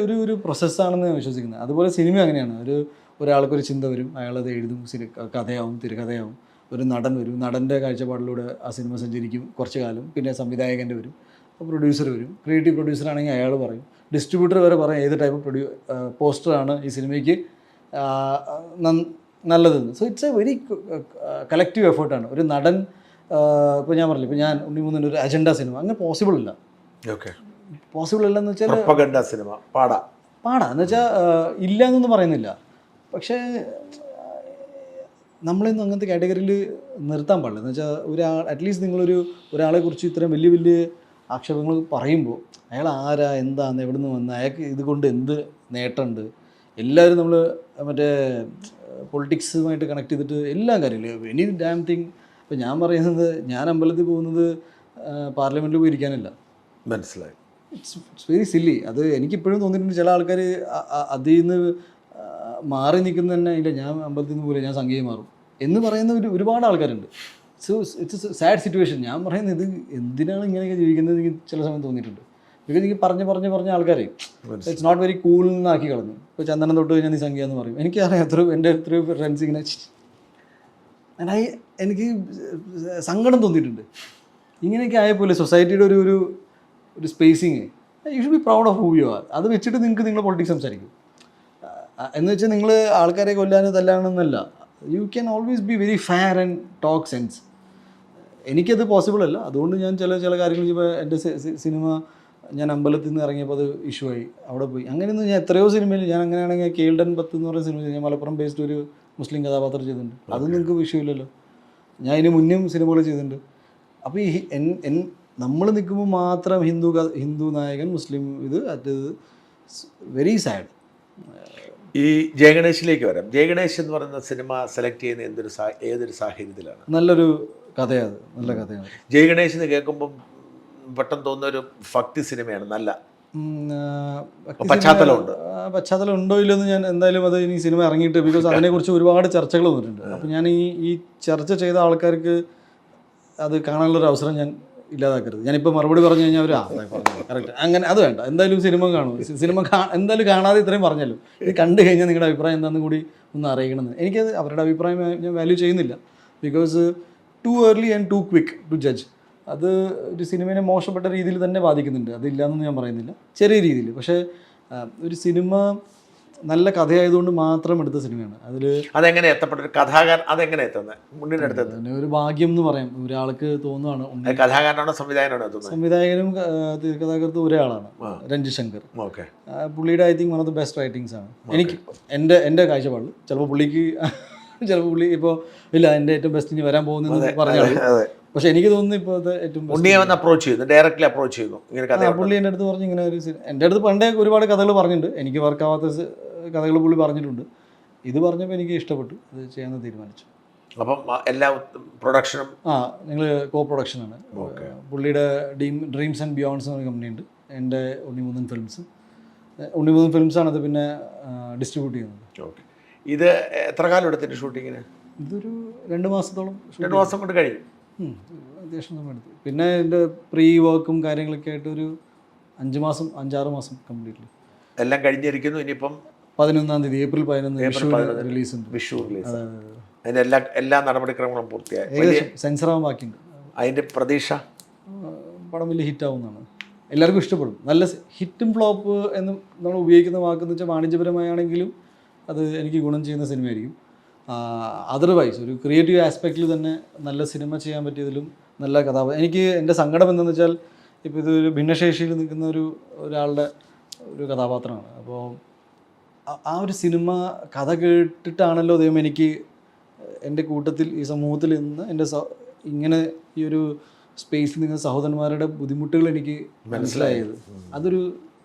ഒരു പ്രോസസ്സാണെന്ന് ഞാൻ വിശ്വസിക്കുന്നത്. അതുപോലെ സിനിമ അങ്ങനെയാണ്. ഒരാൾക്കൊരു ചിന്ത വരും, അയാളത് എഴുതും, കഥയാവും, തിരക്കഥയാവും. ഒരു നടൻ വരും, നടൻ്റെ കാഴ്ചപ്പാടിലൂടെ ആ സിനിമ സഞ്ചരിക്കും കുറച്ച് കാലം. പിന്നെ സംവിധായകൻ്റെ വരും, പ്രൊഡ്യൂസർ വരും. ക്രിയേറ്റീവ് പ്രൊഡ്യൂസർ ആണെങ്കിൽ അയാൾ പറയും, ഡിസ്ട്രിബ്യൂട്ടർ വരെ പറയും ഏത് ടൈപ്പ് പോസ്റ്ററാണ് ഈ സിനിമയ്ക്ക് നല്ലതെന്ന്. So it's a very collective എഫേർട്ടാണ്. ഒരു നടൻ ഇപ്പോൾ ഞാൻ പറഞ്ഞില്ല, ഇപ്പോൾ ഞാൻ ഉണ്ണിമൂന്നിൻ്റെ ഒരു അജണ്ട സിനിമ അങ്ങനെ പോസിബിൾ അല്ല. പോസിബിൾ അല്ലെന്ന് വെച്ചാൽ സിനിമ പാടാ എന്ന് വെച്ചാൽ ഇല്ല എന്നൊന്നും പറയുന്നില്ല. പക്ഷേ നമ്മളൊന്നും അങ്ങനത്തെ കാറ്റഗറിയിൽ നിർത്താൻ പാടില്ല. എന്ന് വെച്ചാൽ അറ്റ്ലീസ്റ്റ് ഒരാളെക്കുറിച്ച് ഇത്രയും വലിയ വലിയ ആക്ഷേപങ്ങൾ പറയുമ്പോൾ അയാൾ ആരാ, എന്താന്ന്, എവിടെ നിന്ന് വന്ന്, അയാൾക്ക് ഇതുകൊണ്ട് എന്ത് നേട്ടമുണ്ട്. എല്ലാവരും നമ്മൾ മറ്റേ പൊളിറ്റിക്സുമായിട്ട് കണക്ട് ചെയ്തിട്ട് എല്ലാ കാര്യങ്ങളും എനി ഡാം തിങ്. ഇപ്പോൾ ഞാൻ പറയുന്നത്, ഞാൻ അമ്പലത്തിൽ പോകുന്നത് പാർലമെൻറ്റിൽ പോയി ഇരിക്കാനല്ല. മനസ്സിലായി. It's very silly. അത് എനിക്കിപ്പോഴും തോന്നിയിട്ടുണ്ട്. ചില ആൾക്കാർ അതിൽ നിന്ന് മാറി നിൽക്കുന്ന തന്നെ, ഇല്ല ഞാൻ അമ്പലത്തിൽ നിന്ന് പോലെ ഞാൻ സംഗീതം മാറും എന്ന് പറയുന്ന ഒരുപാട് ആൾക്കാരുണ്ട്. So it's sad situation. ഞാൻ പറയുന്നത് ഇത് എന്തിനാണ് ഇങ്ങനെയൊക്കെ ജീവിക്കുന്നത് എനിക്ക് ചില സമയം തോന്നിയിട്ടുണ്ട്. ബിക്കോസ് എനിക്ക് പറഞ്ഞ ആൾക്കാരെ ഇറ്റ്സ് നോട്ട് വെരി കൂൾ എന്നാക്കി കളഞ്ഞു. ഇപ്പോൾ ചന്ദനം തൊട്ട് കഴിഞ്ഞാൽ നീ സംഗീതം എന്ന് പറയും. എനിക്കറിയാം എൻ്റെ എത്രയോ ഫ്രണ്ട്സ് ഇങ്ങനെ എനിക്ക് സങ്കടം തോന്നിയിട്ടുണ്ട്. ഇങ്ങനെയൊക്കെ ആയപ്പോലെ സൊസൈറ്റിയുടെ ഒരു spacing. You should be proud of who you are. അത് വെച്ചിട്ട് നിങ്ങൾ പൊളിറ്റിക്സ് സംസാരിക്കും എന്ന് വെച്ചാൽ നിങ്ങൾ ആൾക്കാരെ കൊല്ലാനോ തല്ലാണെന്നല്ല. You can always be very fair and talk sense. എനിക്കത് പോസിബിൾ അല്ല. അതുകൊണ്ട് ഞാൻ ചില കാര്യങ്ങൾ ഇപ്പോൾ എൻ്റെ സിനിമ ഞാൻ അമ്പലത്തിൽ നിന്ന് ഇറങ്ങിയപ്പോൾ അത് ഇഷ്യൂ ആയി, അവിടെ പോയി. അങ്ങനെയൊന്നും ഞാൻ എത്രയോ സിനിമയിൽ ഞാൻ അങ്ങനെയാണെങ്കിൽ കേൾഡൻ 10 എന്ന് പറയുന്ന സിനിമ ഞാൻ മലപ്പുറം ബേസ്ഡ് ഒരു മുസ്ലിം കഥാപാത്രം ചെയ്തിട്ടുണ്ട്. അതൊന്നും നിങ്ങൾക്ക് വിഷയമില്ലല്ലോ. ഞാൻ ഇതിന് മുന്നേയും സിനിമകൾ ചെയ്തിട്ടുണ്ട്. അപ്പോൾ നമ്മൾ നിൽക്കുമ്പോൾ മാത്രം ഹിന്ദു നായകൻ, മുസ്ലിം അത് വെരി സാഡ്. ഈ ജയഗണേഷിലേക്ക് വരാം. ജയഗണേഷ് എന്ന് പറയുന്ന സിനിമ സെലക്ട് ചെയ്യുന്ന ഏതൊരു സാഹചര്യത്തിലാണ്? നല്ലൊരു കഥയാണ്, നല്ല കഥയാണ്. ജയഗണേഷ് എന്ന് കേൾക്കുമ്പം പെട്ടെന്ന് തോന്നുന്ന ഒരു ഭക്തി സിനിമയാണ്. നല്ല പശ്ചാത്തലം ഉണ്ടോ ഇല്ലെന്ന് ഞാൻ എന്തായാലും അത് ഇനി സിനിമ ഇറങ്ങിയിട്ട്, ബിക്കോസ് അതിനെക്കുറിച്ച് ഒരുപാട് ചർച്ചകൾ വന്നിട്ടുണ്ട്. അപ്പോൾ ഞാൻ ഈ ചർച്ച ചെയ്ത ആൾക്കാർക്ക് അത് കാണാനുള്ളൊരു അവസരം ഞാൻ ഇല്ലാതാക്കരുത്. ഞാനിപ്പോൾ മറുപടി പറഞ്ഞു കഴിഞ്ഞാൽ കറക്റ്റ് അങ്ങനെ അത് വേണ്ട. എന്തായാലും സിനിമ കാണും. എന്തായാലും കാണാതെ ഇത്രയും പറഞ്ഞല്ലോ. ഇത് കണ്ടു കഴിഞ്ഞാൽ നിങ്ങളുടെ അഭിപ്രായം എന്താണെന്ന് കൂടി ഒന്ന് അറിയിക്കണമെന്ന്. എനിക്കത് അവരുടെ അഭിപ്രായം ഞാൻ വാല്യൂ ചെയ്യുന്നില്ല. Because too early and too quick to judge. അത് ഒരു സിനിമയെ മോശപ്പെട്ട രീതിയിൽ തന്നെ ബാധിക്കുന്നുണ്ട്. അതില്ലാന്നൊന്നും ഞാൻ പറയുന്നില്ല, ചെറിയ രീതിയിൽ. പക്ഷേ ഒരു സിനിമ നല്ല കഥയായതുകൊണ്ട് മാത്രം എടുത്ത സിനിമയാണ്. അതിൽ അതെങ്ങനെ എത്തപ്പെട്ട ഒരു കഥാകാരൻ അതെങ്ങനെ എത്തുന്നത് മുന്നിൻ്റെ അടുത്ത് ഒരു ഭാഗ്യം എന്ന് പറയാം. ഒരാൾക്ക് തോന്നുവാണ്. കഥാകാരനാണോ സംവിധായകനാണോ എത്തുന്നത്? സംവിധായകനും തിരക്കഥാകൃത്തും ഒരേ ആളാണ്, രഞ്ജിത് ശങ്കർ. ഓക്കെ. പുള്ളിയുടെ I think one of the best writings ആണ് എനിക്ക്, എൻ്റെ കാഴ്ചപ്പാടിൽ. ചിലപ്പോൾ പുള്ളിക്ക് ചിലപ്പോൾ പുള്ളി ഇപ്പോൾ ഇല്ല എൻ്റെ ഏറ്റവും ബെസ്റ്റ് ഇനി വരാൻ പോകുന്നതെന്ന് പറഞ്ഞാൽ, പക്ഷെ എനിക്ക് തോന്നുന്നു ഇപ്പോൾ അത് ഏറ്റവും ഉണ്ണിയെ വന്ന് അപ്രോച്ച് ചെയ്തു, ഡയറക്റ്റ്ലി അപ്രോച്ച് ചെയ്തു ഇങ്ങനെ കഥ. പുള്ളി എൻ്റെ അടുത്ത് പറഞ്ഞു ഇങ്ങനെ ഒരു എൻ്റെ അടുത്ത് പണ്ടേ ഒരുപാട് കഥകൾ പറഞ്ഞിട്ടുണ്ട്, എനിക്ക് വർക്കാവാത്ത കഥകൾ പുള്ളി പറഞ്ഞിട്ടുണ്ട്. ഇത് പറഞ്ഞപ്പോൾ എനിക്ക് ഇഷ്ടപ്പെട്ടു, അത് ചെയ്യാമെന്ന് തീരുമാനിച്ചു. അപ്പം എല്ലാ പ്രൊഡക്ഷനും ഞങ്ങൾ കോ പ്രൊഡക്ഷനാണ്. പുള്ളിയുടെ ഡ്രീംസ് ആൻഡ് ബിയോണ്ട്സ് എന്ന കമ്പനി ഉണ്ട്, എൻ്റെ ഉണ്ണിമുതൻ ഫിലിംസാണ് അത് പിന്നെ ഡിസ്ട്രിബ്യൂട്ട് ചെയ്യുന്നത്. ഓക്കെ. ഇത് എത്ര കാലം എടുത്തിട്ട് ഷൂട്ടിങ്ങിന്? ഇതൊരു 2 മാസത്തോളം. 2 മാസം കൊണ്ട് കഴിയും. അത്യാവശ്യം സമയം എടുത്തു. പിന്നെ എൻ്റെ പ്രീ വർക്കും കാര്യങ്ങളൊക്കെ ആയിട്ട് ഒരു 5-6 മാസം കംപ്ലീറ്റ്ലി എല്ലാം കഴിഞ്ഞിരിക്കുന്നു. ഇനിയിപ്പം 11-ാം തീയതി ഏപ്രിൽ 11 റിലീസ് ഉണ്ട്. വിഷു റിലീസ്. അതിൻ്റെ എല്ലാ നടപടിക്രമങ്ങളും പൂർത്തിയായി. ഏകദേശം സെൻസറാവാൻ ബാക്കിയുണ്ട്. അതിൻ്റെ പ്രതീക്ഷ പടം വലിയ ഹിറ്റാവുന്നതാണ്, എല്ലാവർക്കും ഇഷ്ടപ്പെടും. നല്ല ഹിറ്റും ഫ്ലോപ്പ് എന്ന് നമ്മൾ ഉപയോഗിക്കുന്ന വാക്കെന്ന് വെച്ചാൽ വാണിജ്യപരമായാണെങ്കിലും അത് എനിക്ക് ഗുണം ചെയ്യുന്ന സിനിമയായിരിക്കും. അതർവൈസ് ഒരു ക്രിയേറ്റീവ് ആസ്പെക്റ്റിൽ തന്നെ നല്ല സിനിമ ചെയ്യാൻ പറ്റിയതിലും നല്ല എനിക്ക് എൻ്റെ സങ്കടം എന്താണെന്ന് വെച്ചാൽ ഇപ്പോൾ ഇതൊരു ഭിന്നശേഷിയിൽ നിൽക്കുന്ന ഒരാളുടെ ഒരു കഥാപാത്രമാണ്. അപ്പോൾ ആ ഒരു സിനിമ കഥ കേട്ടിട്ടാണല്ലോ ദൈവം എനിക്ക് എൻ്റെ കൂട്ടത്തിൽ ഈ സമൂഹത്തിൽ നിന്ന് എൻ്റെ ഇങ്ങനെ ഈ ഒരു സ്പേസിൽ നിൽക്കുന്ന സഹോദരന്മാരുടെ ബുദ്ധിമുട്ടുകൾ എനിക്ക് മനസ്സിലായത്. അതൊരു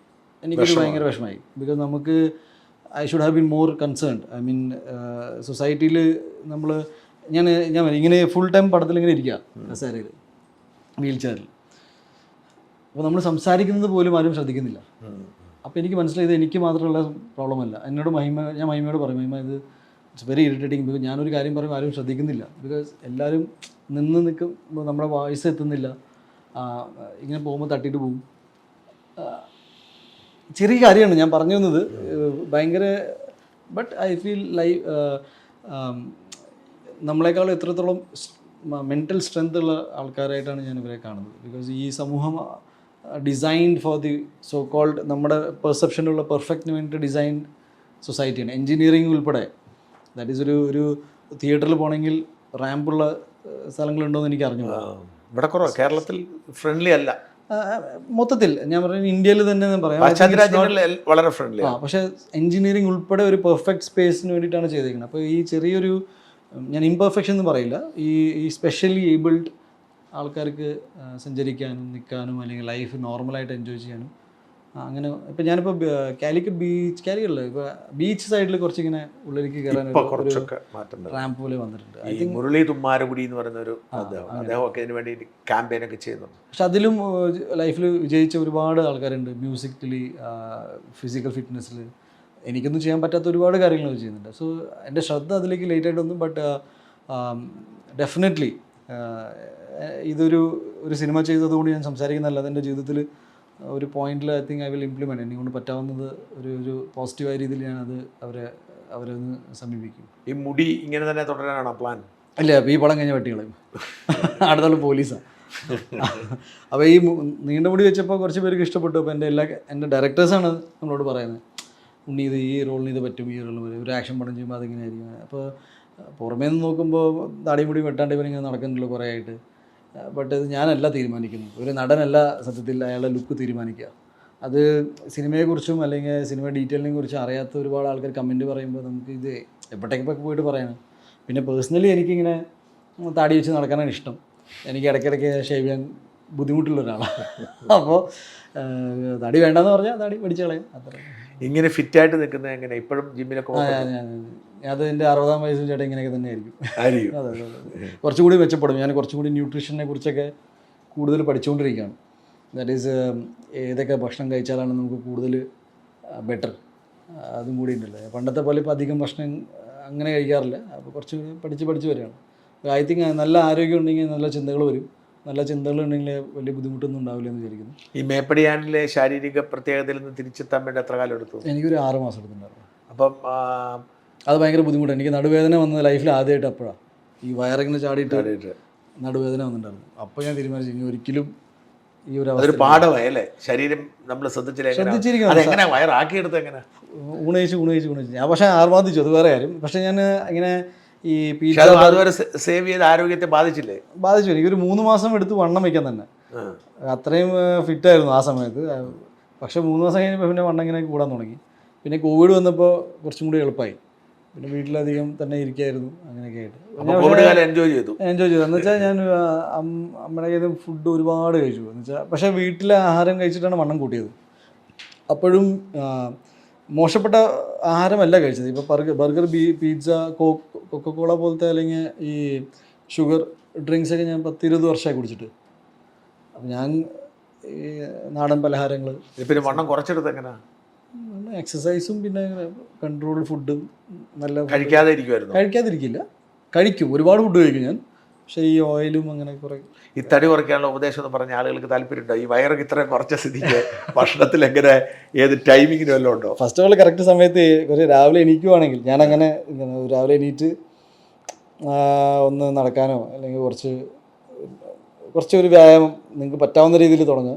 എനിക്കൊരു ഭയങ്കര വിഷമമായി. ബിക്കോസ് നമുക്ക് I should have been more concerned. I mean സൊസൈറ്റിയിൽ ഞാൻ ഇങ്ങനെ ഫുൾ ടൈം പടത്തിൽ ഇങ്ങനെ ഇരിക്കുക കസേരയിൽ, വീൽ ചെയറിൽ. അപ്പോൾ നമ്മൾ സംസാരിക്കുന്നത് പോലും ആരും ശ്രദ്ധിക്കുന്നില്ല. അപ്പോൾ എനിക്ക് മനസ്സിലായത് എനിക്ക് മാത്രമുള്ള പ്രോബ്ലമല്ല. എന്നോട് ഞാൻ മഹിമയോട് പറയും, മഹിമ ഇത് ഇറ്റ്സ് വെരി ഇറിറ്റേറ്റിംഗ്. ബിക്കോസ് ഞാനൊരു കാര്യം പറയുമ്പോൾ ആരും ശ്രദ്ധിക്കുന്നില്ല. ബിക്കോസ് എല്ലാവരും നിൽക്കുമ്പോൾ നമ്മുടെ വോയിസ് എത്തുന്നില്ല, ഇങ്ങനെ പോകുമ്പോൾ തട്ടിയിട്ട് പോകും. ചെറിയ കാര്യമാണ് ഞാൻ പറഞ്ഞു വന്നത്, ഭയങ്കര. ബട്ട് ഐ ഫീൽ നമ്മളെക്കാളും എത്രത്തോളം മെൻ്റൽ സ്ട്രെങ്ത് ഉള്ള ആൾക്കാരായിട്ടാണ് ഞാൻ ഇവരെ കാണുന്നത്. ബിക്കോസ് ഈ സമൂഹം designed for the so called നമ്മുടെ പെർസെപ്ഷനുള്ള പെർഫെക്റ്റിന് വേണ്ടിയിട്ട് ഡിസൈൻഡ് സൊസൈറ്റിയാണ്. എൻജിനീയറിംഗ് ഉൾപ്പെടെ. ദാറ്റ് ഈസ് ഒരു തിയേറ്ററിൽ പോകണമെങ്കിൽ റാമ്പുള്ള സ്ഥലങ്ങളുണ്ടോ എന്ന് എനിക്ക് അറിഞ്ഞു. ഇവിടെ കുറവ്, കേരളത്തിൽ ഫ്രണ്ട്ലി അല്ല മൊത്തത്തിൽ. ഞാൻ പറയുന്നത് ഇന്ത്യയിൽ തന്നെ പറയാം വളരെ ഫ്രണ്ട്ലി. പക്ഷേ എൻജിനീയറിംഗ് ഉൾപ്പെടെ ഒരു പെർഫെക്റ്റ് സ്പേസിന് വേണ്ടിയിട്ടാണ് ചെയ്തേക്കുന്നത്. അപ്പോൾ ഈ ചെറിയൊരു, ഞാൻ ഇംപെർഫെക്ഷൻ എന്ന് പറയില്ല, ഈ സ്പെഷ്യലി ഏബിൾഡ് ആൾക്കാർക്ക് സഞ്ചരിക്കാനും നിൽക്കാനും അല്ലെങ്കിൽ ലൈഫ് നോർമലായിട്ട് എൻജോയ് ചെയ്യാനും അങ്ങനെ. ഇപ്പം ഞാനിപ്പോൾ കാലിക്കറ്റ് ഇപ്പോൾ ബീച്ച് സൈഡിൽ കുറച്ചിങ്ങനെ ഉള്ളിലേക്ക് കയറാൻ റാമ്പ് പോലെ വന്നിട്ടുണ്ട്. ഐ തിങ്ക് മുരളി തുമ്മാരകുടി എന്ന് പറയുന്ന ഒരു അദ്ദേഹമൊക്കെ ഇതിന് വേണ്ടി ക്യാമ്പയിനൊക്കെ ചെയ്യുന്നുണ്ട്. പക്ഷെ അതിലും ലൈഫിൽ വിജയിച്ച ഒരുപാട് ആൾക്കാരുണ്ട്. മ്യൂസിക്കലി, ഫിസിക്കൽ ഫിറ്റ്നസ്സിൽ എനിക്കൊന്നും ചെയ്യാൻ പറ്റാത്ത ഒരുപാട് കാര്യങ്ങൾ ചെയ്യുന്നുണ്ട്. സോ എൻ്റെ ശ്രദ്ധ അതിലേക്ക് ലേറ്റായിട്ട് വന്നു. ബട്ട് ഡെഫിനറ്റ്ലി ഇതൊരു സിനിമ ചെയ്തതുകൊണ്ട് ഞാൻ സംസാരിക്കുന്നതല്ല, എൻ്റെ ജീവിതത്തിൽ ഒരു പോയിന്റിൽ I think I will implement. എന്നെ കൊണ്ട് പറ്റാവുന്നത് ഒരു പോസിറ്റീവായ രീതിയിൽ ഞാനത് അവരെ ഒന്ന് സമീപിക്കും. ഈ മുടി ഇങ്ങനെ തന്നെ തുടരാനാണോ പ്ലാൻ? ഇല്ല, ഈ പടം കഴിഞ്ഞ വെട്ടികളയും. അടുത്തുള്ള പോലീസാണ്. അപ്പോൾ ഈ നീണ്ട മുടി വെച്ചപ്പോൾ കുറച്ച് പേർക്ക് ഇഷ്ടപ്പെട്ടു. അപ്പോൾ എൻ്റെ ഡയറക്ടേഴ്സാണ് നമ്മളോട് പറയുന്നത്, ഉണ്ണി ഇത് ഈ റോളിന് ഇത് പറ്റും, ഈ റോളിന് ഒരു ആക്ഷൻ പടം ചെയ്യുമ്പോൾ അതിങ്ങനെ ആയിരിക്കും. അപ്പോൾ പുറമേ നിന്ന് നോക്കുമ്പോൾ താടി മുടി വെട്ടാണ്ട് ഇവനിങ്ങനെ നടക്കുന്നുള്ളൂ കുറേ ആയിട്ട്. ബട്ട് ഇത് ഞാനല്ല തീരുമാനിക്കുന്നത്, ഒരു നടനല്ല സത്യത്തിൽ അയാളുടെ ലുക്ക് തീരുമാനിക്കുക. അത് സിനിമയെക്കുറിച്ചും അല്ലെങ്കിൽ സിനിമ ഡീറ്റെയിലിനെ കുറിച്ചും അറിയാത്ത ഒരുപാട് ആൾക്കാർ കമൻറ്റ് പറയുമ്പോൾ നമുക്ക് ഇത് എപ്പോഴേക്കൊക്കെ പോയിട്ട് പറയണം. പിന്നെ പേഴ്സണലി എനിക്കിങ്ങനെ താടി വെച്ച് നടക്കാനാണ് ഇഷ്ടം. എനിക്ക് ഇടയ്ക്കിടയ്ക്ക് ഷേവ് ചെയ്യാൻ ബുദ്ധിമുട്ടുള്ള ഒരാളാണ്. അപ്പോൾ താടി വേണ്ടെന്ന് പറഞ്ഞാൽ താടി പഠിച്ചു കളയും, അത്ര. ഇങ്ങനെ ഫിറ്റായിട്ട് നിൽക്കുന്നത് എങ്ങനെ ഇപ്പോഴും ജിമ്മിലൊക്കെ? അത് എൻ്റെ 60-ാം വയസ്സിൽ ചേട്ടൻ ഇങ്ങനെയൊക്കെ തന്നെ ആയിരിക്കും. അതെ, കുറച്ചുകൂടി മെച്ചപ്പെടും. ഞാൻ കുറച്ചുകൂടി ന്യൂട്രീഷനെ കുറിച്ചൊക്കെ കൂടുതൽ പഠിച്ചുകൊണ്ടിരിക്കുകയാണ്. ദാറ്റ് ഈസ് ഏതൊക്കെ ഭക്ഷണം കഴിച്ചാലാണ് നമുക്ക് കൂടുതൽ ബെറ്റർ, അതും കൂടി ഉണ്ടല്ലോ. പണ്ടത്തെ പോലെ ഇപ്പോൾ അധികം ഭക്ഷണം അങ്ങനെ കഴിക്കാറില്ല. അപ്പോൾ കുറച്ചുകൂടി പഠിച്ച് വരികയാണ്. ഐ തിങ്ക് നല്ല ആരോഗ്യം ഉണ്ടെങ്കിൽ നല്ല ചിന്തകൾ വരും. നല്ല ചിന്തകളുണ്ടെങ്കിൽ വലിയ ബുദ്ധിമുട്ടൊന്നും ഉണ്ടാവില്ല എന്ന് വിചാരിക്കുന്നു. ഈ മേപ്പടിയാനിലെ ശാരീരിക പ്രത്യേകതയിൽ നിന്ന് തിരിച്ചെത്താൻ വേണ്ടി എത്ര കാലം എടുത്തു? എനിക്കൊരു 6 മാസം എടുത്തിട്ടുണ്ടായിരുന്നു. അപ്പം അത് ഭയങ്കര ബുദ്ധിമുട്ടാണ്. എനിക്ക് നടുവേദന വന്നത് ലൈഫിൽ ആദ്യമായിട്ട് അപ്പോഴാണ്. ഈ വയറിങ്ങനെ ചാടിയിട്ട് നടുവേദന വന്നിട്ടുണ്ടായിരുന്നു. അപ്പോൾ ഞാൻ തീരുമാനിച്ചു ഇനി ഒരിക്കലും ഈ ഒരു അതൊരു അവസ്ഥ പാഠമായി അല്ലേ? ശരീരം നമ്മൾ ശ്രദ്ധിച്ചിരിക്കണം. അതെങ്ങനെ വയറാക്കിയെടുത്ത് എങ്ങനെ? ഊണയിച്ച് ഞാൻ പക്ഷേ ആർമാദിച്ചു, അത് വേറെ കാര്യം. പക്ഷേ ഞാൻ ഇങ്ങനെ ഈ പക്ഷെ അത് അതുവരെ സേവ് ചെയ്ത് ആരോഗ്യത്തെ ബാധിച്ചില്ലേ? ബാധിച്ചു. എനിക്കൊരു 3 മാസം എടുത്ത് വണ്ണം വയ്ക്കാൻ തന്നെ. അത്രയും ഫിറ്റായിരുന്നു ആ സമയത്ത്. പക്ഷേ 3 മാസം കഴിഞ്ഞപ്പോൾ പിന്നെ വണ്ണം ഇങ്ങനെ കൂടാൻ തുടങ്ങി. പിന്നെ കോവിഡ് വന്നപ്പോൾ കുറച്ചും കൂടി എളുപ്പമായി. പിന്നെ വീട്ടിലധികം തന്നെ ഇരിക്കുകയായിരുന്നു, അങ്ങനെയൊക്കെ ആയിട്ട്. കോവിഡ് കാലം എൻജോയ് ചെയ്തു. എന്ന് വെച്ചാൽ ഞാൻ അമ്മയുടെ കയ്യിൽ നിന്ന് ഫുഡ് ഒരുപാട് കഴിച്ചു. എന്ന് വെച്ചാൽ പക്ഷേ വീട്ടിലെ ആഹാരം കഴിച്ചിട്ടാണ് വണ്ണം കൂട്ടിയത്. അപ്പോഴും മോശപ്പെട്ട ആഹാരമല്ല കഴിച്ചത്. ഇപ്പോൾ ബർഗർ, പിസ്സ, കൊക്കക്കോള പോലത്തെ അല്ലെങ്കിൽ ഈ ഷുഗർ ഡ്രിങ്ക്സൊക്കെ ഞാൻ 10-20 വർഷമായി കുടിച്ചിട്ട്. അപ്പം ഞാൻ ഈ നാടൻ പലഹാരങ്ങൾ, പിന്നെ വണ്ണം കുറച്ചെടുത്ത് എങ്ങനെ? എക്സസൈസും പിന്നെ കൺട്രോൾഡ് ഫുഡും. നല്ല കഴിക്കാതിരിക്കില്ല, കഴിക്കും, ഒരുപാട് ഫുഡ് കഴിക്കും ഞാൻ. പക്ഷേ ഈ ഓയിലും അങ്ങനെ കുറേ. ഈ തടി കുറയ്ക്കാനുള്ള ഉപദേശം എന്ന് പറഞ്ഞ ആളുകൾക്ക് താല്പര്യമുണ്ടോ? ഈ വയറൊക്കെ ഇത്രയും കുറച്ച സ്ഥിതിക്ക് ഭക്ഷണത്തിൽ എങ്ങനെ, ഏത് ടൈമിങ്ങിനും വല്ലതും ഉണ്ടോ? ഫസ്റ്റ് ഓഫ് ഓൾ കറക്റ്റ് സമയത്ത് കുറച്ച് രാവിലെ എണീക്കുവാണെങ്കിൽ ഞാനങ്ങനെ രാവിലെ എണീറ്റ് ഒന്ന് നടക്കാനോ അല്ലെങ്കിൽ കുറച്ചൊരു വ്യായാമം നിങ്ങൾക്ക് പറ്റാവുന്ന രീതിയിൽ തുടങ്ങുക.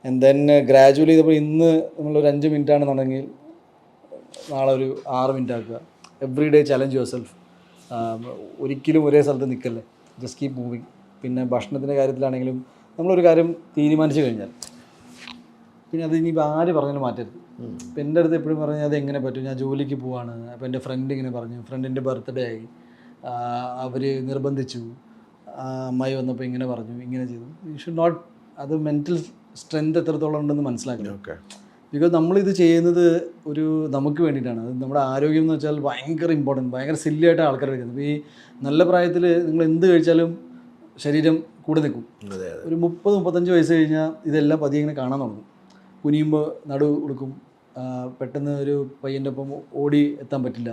ആൻഡ് ദെൻ ഗ്രാജുവലി ചെയ്തപ്പോൾ ഇന്ന് നമ്മളൊരു 5 മിനിറ്റാണ് നടന്നെങ്കിൽ നാളെ ഒരു 6 മിനിറ്റ് ആക്കുക. Every day challenge your self. ഒരിക്കലും ഒരേ സ്ഥലത്ത് നിൽക്കല്ലേ, ജസ്റ്റ് കീപ് മൂവിങ്. പിന്നെ ഭക്ഷണത്തിൻ്റെ കാര്യത്തിലാണെങ്കിലും നമ്മളൊരു കാര്യം തീരുമാനിച്ചു കഴിഞ്ഞാൽ പിന്നെ അത് ഇനിയിപ്പോൾ ആര് പറഞ്ഞാലും മാറ്റരുത്. ഇപ്പം എൻ്റെ അടുത്ത് എപ്പോഴും പറഞ്ഞാൽ അത് എങ്ങനെ പറ്റും, ഞാൻ ജോലിക്ക് പോവാണ്, അപ്പോൾ എൻ്റെ ഫ്രണ്ട് ഇങ്ങനെ പറഞ്ഞു, ഫ്രണ്ടിൻ്റെ ബർത്ത്ഡേ ആയി, അവർ നിർബന്ധിച്ചു, അമ്മായി വന്നപ്പോൾ ഇങ്ങനെ പറഞ്ഞു, ഇങ്ങനെ ചെയ്തു. യു ഷുഡ് നോട്ട്, അത് മെൻറ്റൽ സ്ട്രെങ്ത് എത്രത്തോളം ഉണ്ടെന്ന് മനസ്സിലാക്കണം. ബിക്കോസ് നമ്മളിത് ചെയ്യുന്നത് ഒരു നമുക്ക് വേണ്ടിയിട്ടാണ്. അത് നമ്മുടെ ആരോഗ്യം എന്ന് വെച്ചാൽ ഭയങ്കര ഇമ്പോർട്ടൻറ്റ്, ഭയങ്കര സില്ലിയായിട്ട് ആൾക്കാർ കഴിക്കുന്നത്. ഇപ്പോൾ ഈ നല്ല പ്രായത്തിൽ നിങ്ങൾ എന്ത് കഴിച്ചാലും ശരീരം കൂടെ നിൽക്കും. ഒരു 30-35 വയസ്സ് കഴിഞ്ഞാൽ ഇതെല്ലാം പതിയെ ഇങ്ങനെ കാണാൻ തുടങ്ങും. കുനിയുമ്പോൾ നടു കൊടുക്കും, പെട്ടെന്ന് ഒരു പയ്യൻ്റെ ഒപ്പം ഓടി എത്താൻ പറ്റില്ല.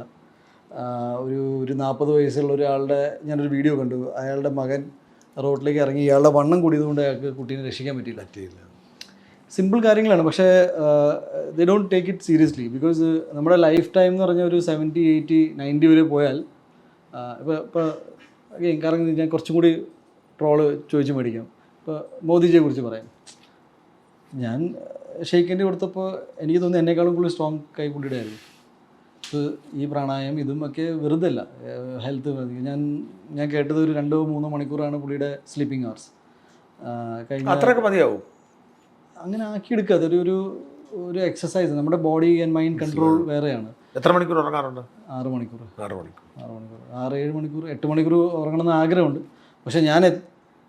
ഒരു 40 വയസ്സുള്ള ഒരാളുടെ ഞാനൊരു വീഡിയോ കണ്ടു, അയാളുടെ മകൻ റോഡിലേക്ക് ഇറങ്ങി, ഇയാളുടെ വണ്ണം കൂടിയതുകൊണ്ട് അയാൾക്ക് കുട്ടീനെ രക്ഷിക്കാൻ പറ്റിയില്ല. സിമ്പിൾ കാര്യങ്ങളാണ്, പക്ഷേ they don't take it seriously. Because നമ്മുടെ ലൈഫ് ടൈം എന്ന് പറഞ്ഞാൽ ഒരു 70, 80, 90 വരെ പോയാൽ ഇപ്പോൾ കാരണം ഞാൻ കുറച്ചും കൂടി ട്രോള് ചോദിച്ച് മേടിക്കാം. ഇപ്പോൾ മോദിജിയെ കുറിച്ച് പറയാം. ഞാൻ ഷെയ്ഖിൻ്റെ കൊടുത്തപ്പോൾ എനിക്ക് തോന്നുന്നു എന്നെക്കാളും കൂടുതൽ സ്ട്രോങ് കൈ പുള്ളിയുടെ ആയിരുന്നു. ഈ പ്രാണായാമം ഇതും ഒക്കെ വെറുതെ അല്ല, ഹെൽത്ത്. ഞാൻ കേട്ടത് ഒരു 2-3 മണിക്കൂറാണ് പുള്ളിയുടെ സ്ലീപ്പിംഗ് അവേഴ്സ്. അത്രയൊക്കെ മതിയാവും. അങ്ങനെ ആക്കിയെടുക്കുക. അതൊരു എക്സസൈസ്. നമ്മുടെ ബോഡി ആൻഡ് മൈൻഡ് കൺട്രോൾ വേറെയാണ്. എത്ര മണിക്കൂർ ഉറങ്ങാറുണ്ട്? 6 മണിക്കൂർ, 6-7 മണിക്കൂർ, 8 മണിക്കൂർ ഉറങ്ങണമെന്ന് ആഗ്രഹമുണ്ട്. പക്ഷേ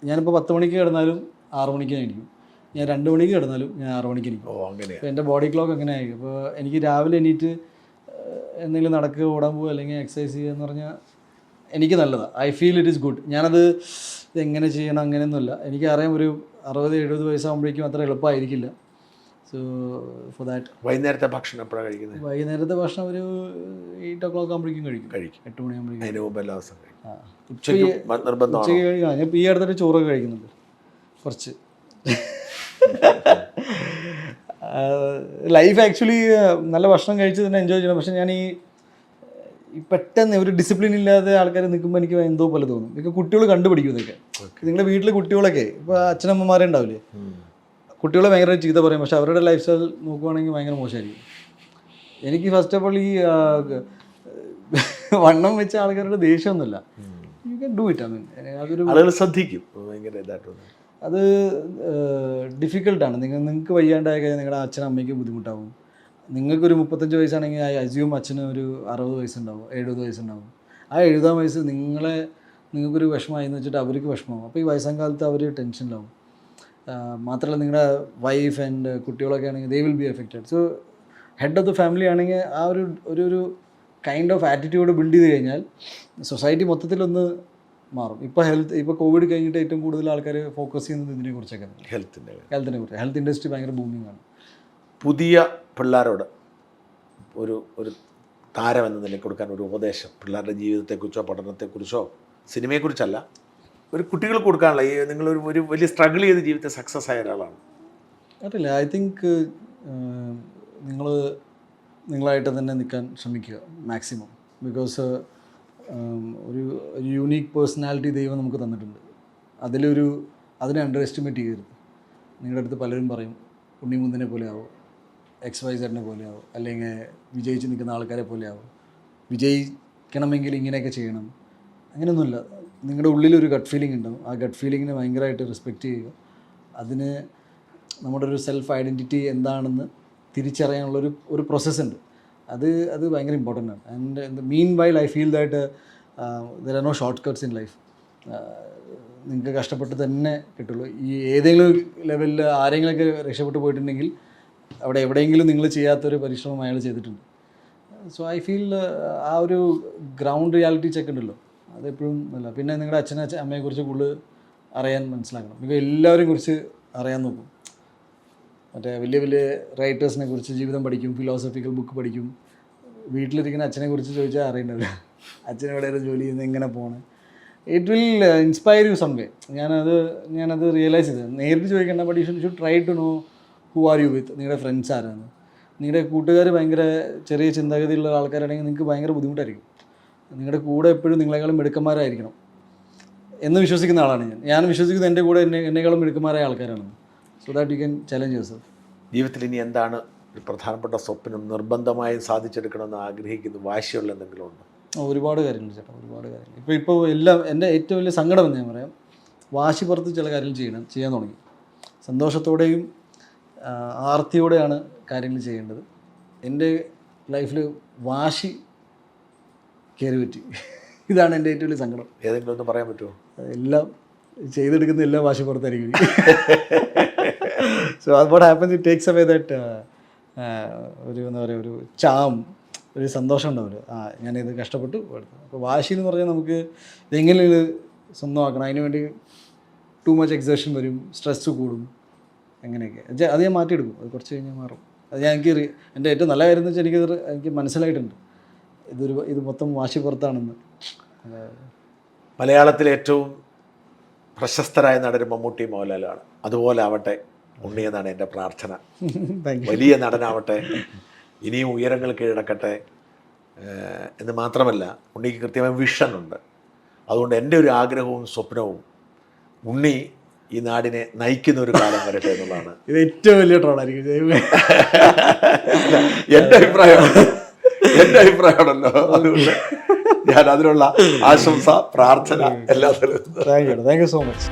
ഞാനിപ്പോൾ 10 മണിക്ക് കിടന്നാലും 6 മണിക്ക് എണീക്കും. ഞാൻ 2 മണിക്ക് കിടന്നാലും ഞാൻ 6 മണിക്ക് എണീക്കും. അപ്പോൾ എൻ്റെ ബോഡി ക്ലോക്ക് അങ്ങനെ ആയിരിക്കും. അപ്പോൾ എനിക്ക് രാവിലെ എണീറ്റ് എന്തെങ്കിലും നടക്കുക, ഓടാൻ പോവുക അല്ലെങ്കിൽ എക്സസൈസ് ചെയ്യുക എന്ന് പറഞ്ഞാൽ എനിക്ക് നല്ലതാണ്. I feel it is good. ഞാനത് ഇതെങ്ങനെ ചെയ്യണം അങ്ങനെയൊന്നുമില്ല. എനിക്കറിയാം ഒരു 60-70 വയസ്സാകുമ്പോഴേക്കും അത്ര എളുപ്പമായിരിക്കില്ല. So for that. വൈകുന്നേരത്തെ ഭക്ഷണം എപ്പോഴാണ് കഴിക്കുന്നത്? വൈകുന്നേരത്തെ ഭക്ഷണം ഒരു 8 o'clock ആകുമ്പോഴേക്കും കഴിക്കും. 8 മണിയാകുമ്പോഴേക്കും. ഉച്ചയ്ക്ക് കഴിക്കാം. ഞാൻ ഈ അടുത്തൊരു ചോറൊക്കെ കഴിക്കുന്നുണ്ട് കുറച്ച്. ലൈഫ് ആക്ച്വലി നല്ല ഭക്ഷണം കഴിച്ച് തന്നെ എൻജോയ് ചെയ്യണം. പക്ഷേ ഞാൻ ഈ പെട്ടെന്ന് ഒരു ഡിസിപ്ലിൻ ഇല്ലാതെ ആൾക്കാർ നിൽക്കുമ്പോൾ എനിക്ക് എന്തോ പോലെ തോന്നും. ഇതൊക്കെ കുട്ടികൾ കണ്ടുപിടിക്കും. ഇതൊക്കെ നിങ്ങളുടെ വീട്ടിലെ കുട്ടികളൊക്കെ ഇപ്പോൾ അച്ഛനമ്മമാരെ ഉണ്ടാവില്ലേ, കുട്ടികളെ ഭയങ്കര ചീത്ത പറയും, പക്ഷെ അവരുടെ ലൈഫ് സ്റ്റൈൽ നോക്കുവാണെങ്കിൽ ഭയങ്കര മോശമായിരിക്കും. എനിക്ക് ഫസ്റ്റ് ഓഫ് ഓൾ ഈ വണ്ണം വെച്ച ആൾക്കാരുടെ ദേഷ്യമൊന്നുമില്ല. You can do it. അതൊരു ആളുകൾ ശ്രദ്ധിക്കും. അത് ഡിഫിക്കൽട്ടാണ്. നിങ്ങൾക്ക് വയ്യാണ്ടായി കഴിഞ്ഞാൽ നിങ്ങളുടെ അച്ഛനമ്മയ്ക്ക് ബുദ്ധിമുട്ടാവും. നിങ്ങൾക്കൊരു 35 വയസ്സാണെങ്കിൽ ആ അസ്യൂം അച്ഛന് ഒരു 60 വയസ്സുണ്ടാവും, 70 വയസ്സുണ്ടാവും. ആ 70 വയസ്സ് നിങ്ങൾക്കൊരു വിഷമമായി എന്ന് വെച്ചിട്ട് അവർക്ക് വിഷമമാവും. അപ്പോൾ ഈ വയസ്സാം കാലത്ത് അവർ ടെൻഷനിലാവും. മാത്രമല്ല നിങ്ങളുടെ വൈഫ് ആൻഡ് കുട്ടികളൊക്കെ ആണെങ്കിൽ they will be affected. So head of the family ആണെങ്കിൽ ആ ഒരു കൈൻഡ് ഓഫ് ആറ്റിറ്റ്യൂഡ് ബിൽഡ് ചെയ്ത് കഴിഞ്ഞാൽ സൊസൈറ്റി മൊത്തത്തിലൊന്ന് മാറും. ഇപ്പോൾ കോവിഡ് കഴിഞ്ഞിട്ട് ഏറ്റവും കൂടുതൽ ആൾക്കാർ ഫോക്കസ് ചെയ്യുന്നത് ഇതിനെക്കുറിച്ചൊക്കെ, ഹെൽത്തിനെ കുറിച്ച്. ഹെൽത്ത് ഇൻഡസ്ട്രി ഭയങ്കര ബൂമിംഗ് ആണ്. പുതിയ പിള്ളേരോട് ഒരു താരം എന്ന നിലയ്ക്ക് കൊടുക്കാൻ ഒരു ഉപദേശം, പിള്ളേരുടെ ജീവിതത്തെക്കുറിച്ചോ പഠനത്തെക്കുറിച്ചോ സിനിമയെക്കുറിച്ചല്ല, ഒരു കുട്ടികൾക്ക് കൊടുക്കാനുള്ള നിങ്ങളൊരു വലിയ സ്ട്രഗിൾ ചെയ്ത് ജീവിതത്തെ സക്സസ് ആയ ഒരാളാണ്. അറിയില്ല, ഐ തിങ്ക് നിങ്ങളായിട്ട് തന്നെ നിൽക്കാൻ ശ്രമിക്കുക മാക്സിമം. ബിക്കോസ് ഒരു യൂണീക്ക് പേഴ്സണാലിറ്റി ദൈവം നമുക്ക് തന്നിട്ടുണ്ട്. അതിനെ അണ്ടർ എസ്റ്റിമേറ്റ് ചെയ്യരുത്. നിങ്ങളുടെ അടുത്ത് പലരും പറയും ഉണ്ണിമുന്തിനെ പോലെ ആവും, XYZ പോലെ ആവും, അല്ലെങ്കിൽ വിജയിച്ച് നിൽക്കുന്ന ആൾക്കാരെ പോലെ ആവും, വിജയിക്കണമെങ്കിൽ ഇങ്ങനെയൊക്കെ ചെയ്യണം. അങ്ങനെയൊന്നുമില്ല. നിങ്ങളുടെ ഉള്ളിലൊരു ഗട്ട് ഫീലിംഗ് ഉണ്ടാവും. ആ ഗട്ട് ഫീലിങ്ങിനെ ഭയങ്കരമായിട്ട് റെസ്പെക്റ്റ് ചെയ്യുക. അതിന് നമ്മുടെ ഒരു സെൽഫ് ഐഡൻറ്റിറ്റി എന്താണെന്ന് തിരിച്ചറിയാനുള്ളൊരു പ്രോസസ്സുണ്ട്. അത് ഭയങ്കര ഇമ്പോർട്ടൻ്റ് ആണ്. And meanwhile I feel that there are no short cuts in life. നിങ്ങൾക്ക് കഷ്ടപ്പെട്ട് തന്നെ കിട്ടുള്ളൂ. ഈ ഏതെങ്കിലും ലെവലിൽ ആരെങ്കിലുമൊക്കെ രക്ഷപ്പെട്ടു പോയിട്ടുണ്ടെങ്കിൽ അവിടെ എവിടെയെങ്കിലും നിങ്ങൾ ചെയ്യാത്തൊരു പരിശ്രമം അയാൾ ചെയ്തിട്ടുണ്ട്. സോ ഐ ഫീൽ ആ ഒരു ഗ്രൗണ്ട് റിയാലിറ്റി ചെക്ക് ഉണ്ടല്ലോ, അതെപ്പോഴും നല്ല. പിന്നെ നിങ്ങളുടെ അമ്മയെക്കുറിച്ച് കൂടുതൽ അറിയാൻ മനസ്സിലാക്കണം. ഇപ്പോൾ എല്ലാവരെയും കുറിച്ച് അറിയാൻ നോക്കും. മറ്റേ വലിയ വലിയ റൈറ്റേഴ്സിനെ കുറിച്ച് ജീവിതം പഠിക്കും, ഫിലോസഫിക്കൽ ബുക്ക് പഠിക്കും. വീട്ടിലിരിക്കുന്ന അച്ഛനെ കുറിച്ച് ചോദിച്ചാൽ അറിയണ്ടല്ലോ, അച്ഛൻ എവിടെയാണ് ജോലി ചെയ്യുന്നത്, എങ്ങനെ പോകണം. It will inspire you some way. ഞാനത് റിയലൈസ് ചെയ്തത്. നേരിട്ട് ചോദിക്കേണ്ട, but you should try to know who are you with. നിങ്ങളുടെ ഫ്രണ്ട്സ് ആരാണ്. നിങ്ങളുടെ കൂട്ടുകാർ ഭയങ്കര ചെറിയ ചിന്താഗതിയുള്ള ആൾക്കാരാണെങ്കിൽ നിങ്ങൾക്ക് ഭയങ്കര ബുദ്ധിമുട്ടായിരിക്കും. നിങ്ങളുടെ കൂടെ എപ്പോഴും നിങ്ങളെക്കാളും മിടുക്കന്മാരായിരിക്കണം എന്ന് വിശ്വസിക്കുന്ന ആളാണ് ഞാൻ വിശ്വസിക്കുന്നത് എൻ്റെ കൂടെ എന്നെക്കാളും മിടുക്കന്മാരായ ആൾക്കാരാണ്. So that you can challenge your self. ജീവിതത്തിൽ ഇനി എന്താണ് ഒരു പ്രധാനപ്പെട്ട സ്വപ്നം നിർബന്ധമായും സാധിച്ചെടുക്കണമെന്ന് ആഗ്രഹിക്കുന്ന വാശിയുള്ള എന്തെങ്കിലും ഉണ്ടോ? ഒരുപാട് കാര്യങ്ങൾ ചേട്ടാ, ഒരുപാട് കാര്യങ്ങൾ. ഇപ്പോൾ എല്ലാം എൻ്റെ ഏറ്റവും വലിയ സങ്കടം എന്ന് ഞാൻ പറയാം, വാശി പുറത്ത് ചില കാര്യങ്ങൾ ചെയ്യാൻ തുടങ്ങി. സന്തോഷത്തോടെയും ആർത്തിയോടെയാണ് കാര്യങ്ങൾ ചെയ്യേണ്ടത്. എൻ്റെ ലൈഫിൽ വാശി കയറി പറ്റി. ഇതാണ് എൻ്റെ ഏറ്റവും വലിയ സങ്കടം. ഏതെങ്കിലും ഒന്ന് പറയാൻ പറ്റുമോ? എല്ലാം ചെയ്തെടുക്കുന്ന എല്ലാം വാശി പുറത്തായിരിക്കും. So what happens, it takes away that ഒരു എന്താ പറയുക, ഒരു ചാം, ഒരു സന്തോഷം ഉണ്ടാവില്ല. ഞാനിത് കഷ്ടപ്പെട്ടു എടുത്തു. അപ്പോൾ വാശി എന്ന് പറഞ്ഞാൽ നമുക്ക് എങ്ങനെ ഇത് സ്വന്തമാക്കണം, അതിന് വേണ്ടി ടു മച്ച് എക്സേഷൻ വരും, സ്ട്രെസ്സ് കൂടും, അങ്ങനെയൊക്കെ. അത് ഞാൻ മാറ്റിയെടുക്കും. അത് കുറച്ച് കഴിഞ്ഞാൽ മാറും. അത് എനിക്ക് എൻ്റെ ഏറ്റവും നല്ല കാര്യം എന്ന് വെച്ചാൽ എനിക്ക് മനസ്സിലായിട്ടുണ്ട് ഇത് മൊത്തം വാശി പുറത്താണെന്ന്. മലയാളത്തിലെ ഏറ്റവും പ്രശസ്തരായ നടൻ മമ്മൂട്ടി മോഹൻലാലാണ്. അതുപോലെ ആവട്ടെ ഉണ്ണി എന്നാണ് എൻ്റെ പ്രാർത്ഥന. വലിയ നടനാവട്ടെ, ഇനിയും ഉയരങ്ങൾ കീഴടക്കട്ടെ എന്ന് മാത്രമല്ല, ഉണ്ണിക്ക് കൃത്യമായ വിഷനുണ്ട്. അതുകൊണ്ട് എൻ്റെ ഒരു ആഗ്രഹവും സ്വപ്നവും ഉണ്ണി ഈ നാടിനെ നയിക്കുന്ന ഒരു കാലം വരട്ടെ എന്നുള്ളതാണ്. ഇത് ഏറ്റവും വലിയ ട്രോളായിരിക്കും എൻ്റെ അഭിപ്രായമാണല്ലോ. അതുകൊണ്ട് ഞാൻ അതിനുള്ള ആശംസ, പ്രാർത്ഥന എല്ലാം. Thank you so much.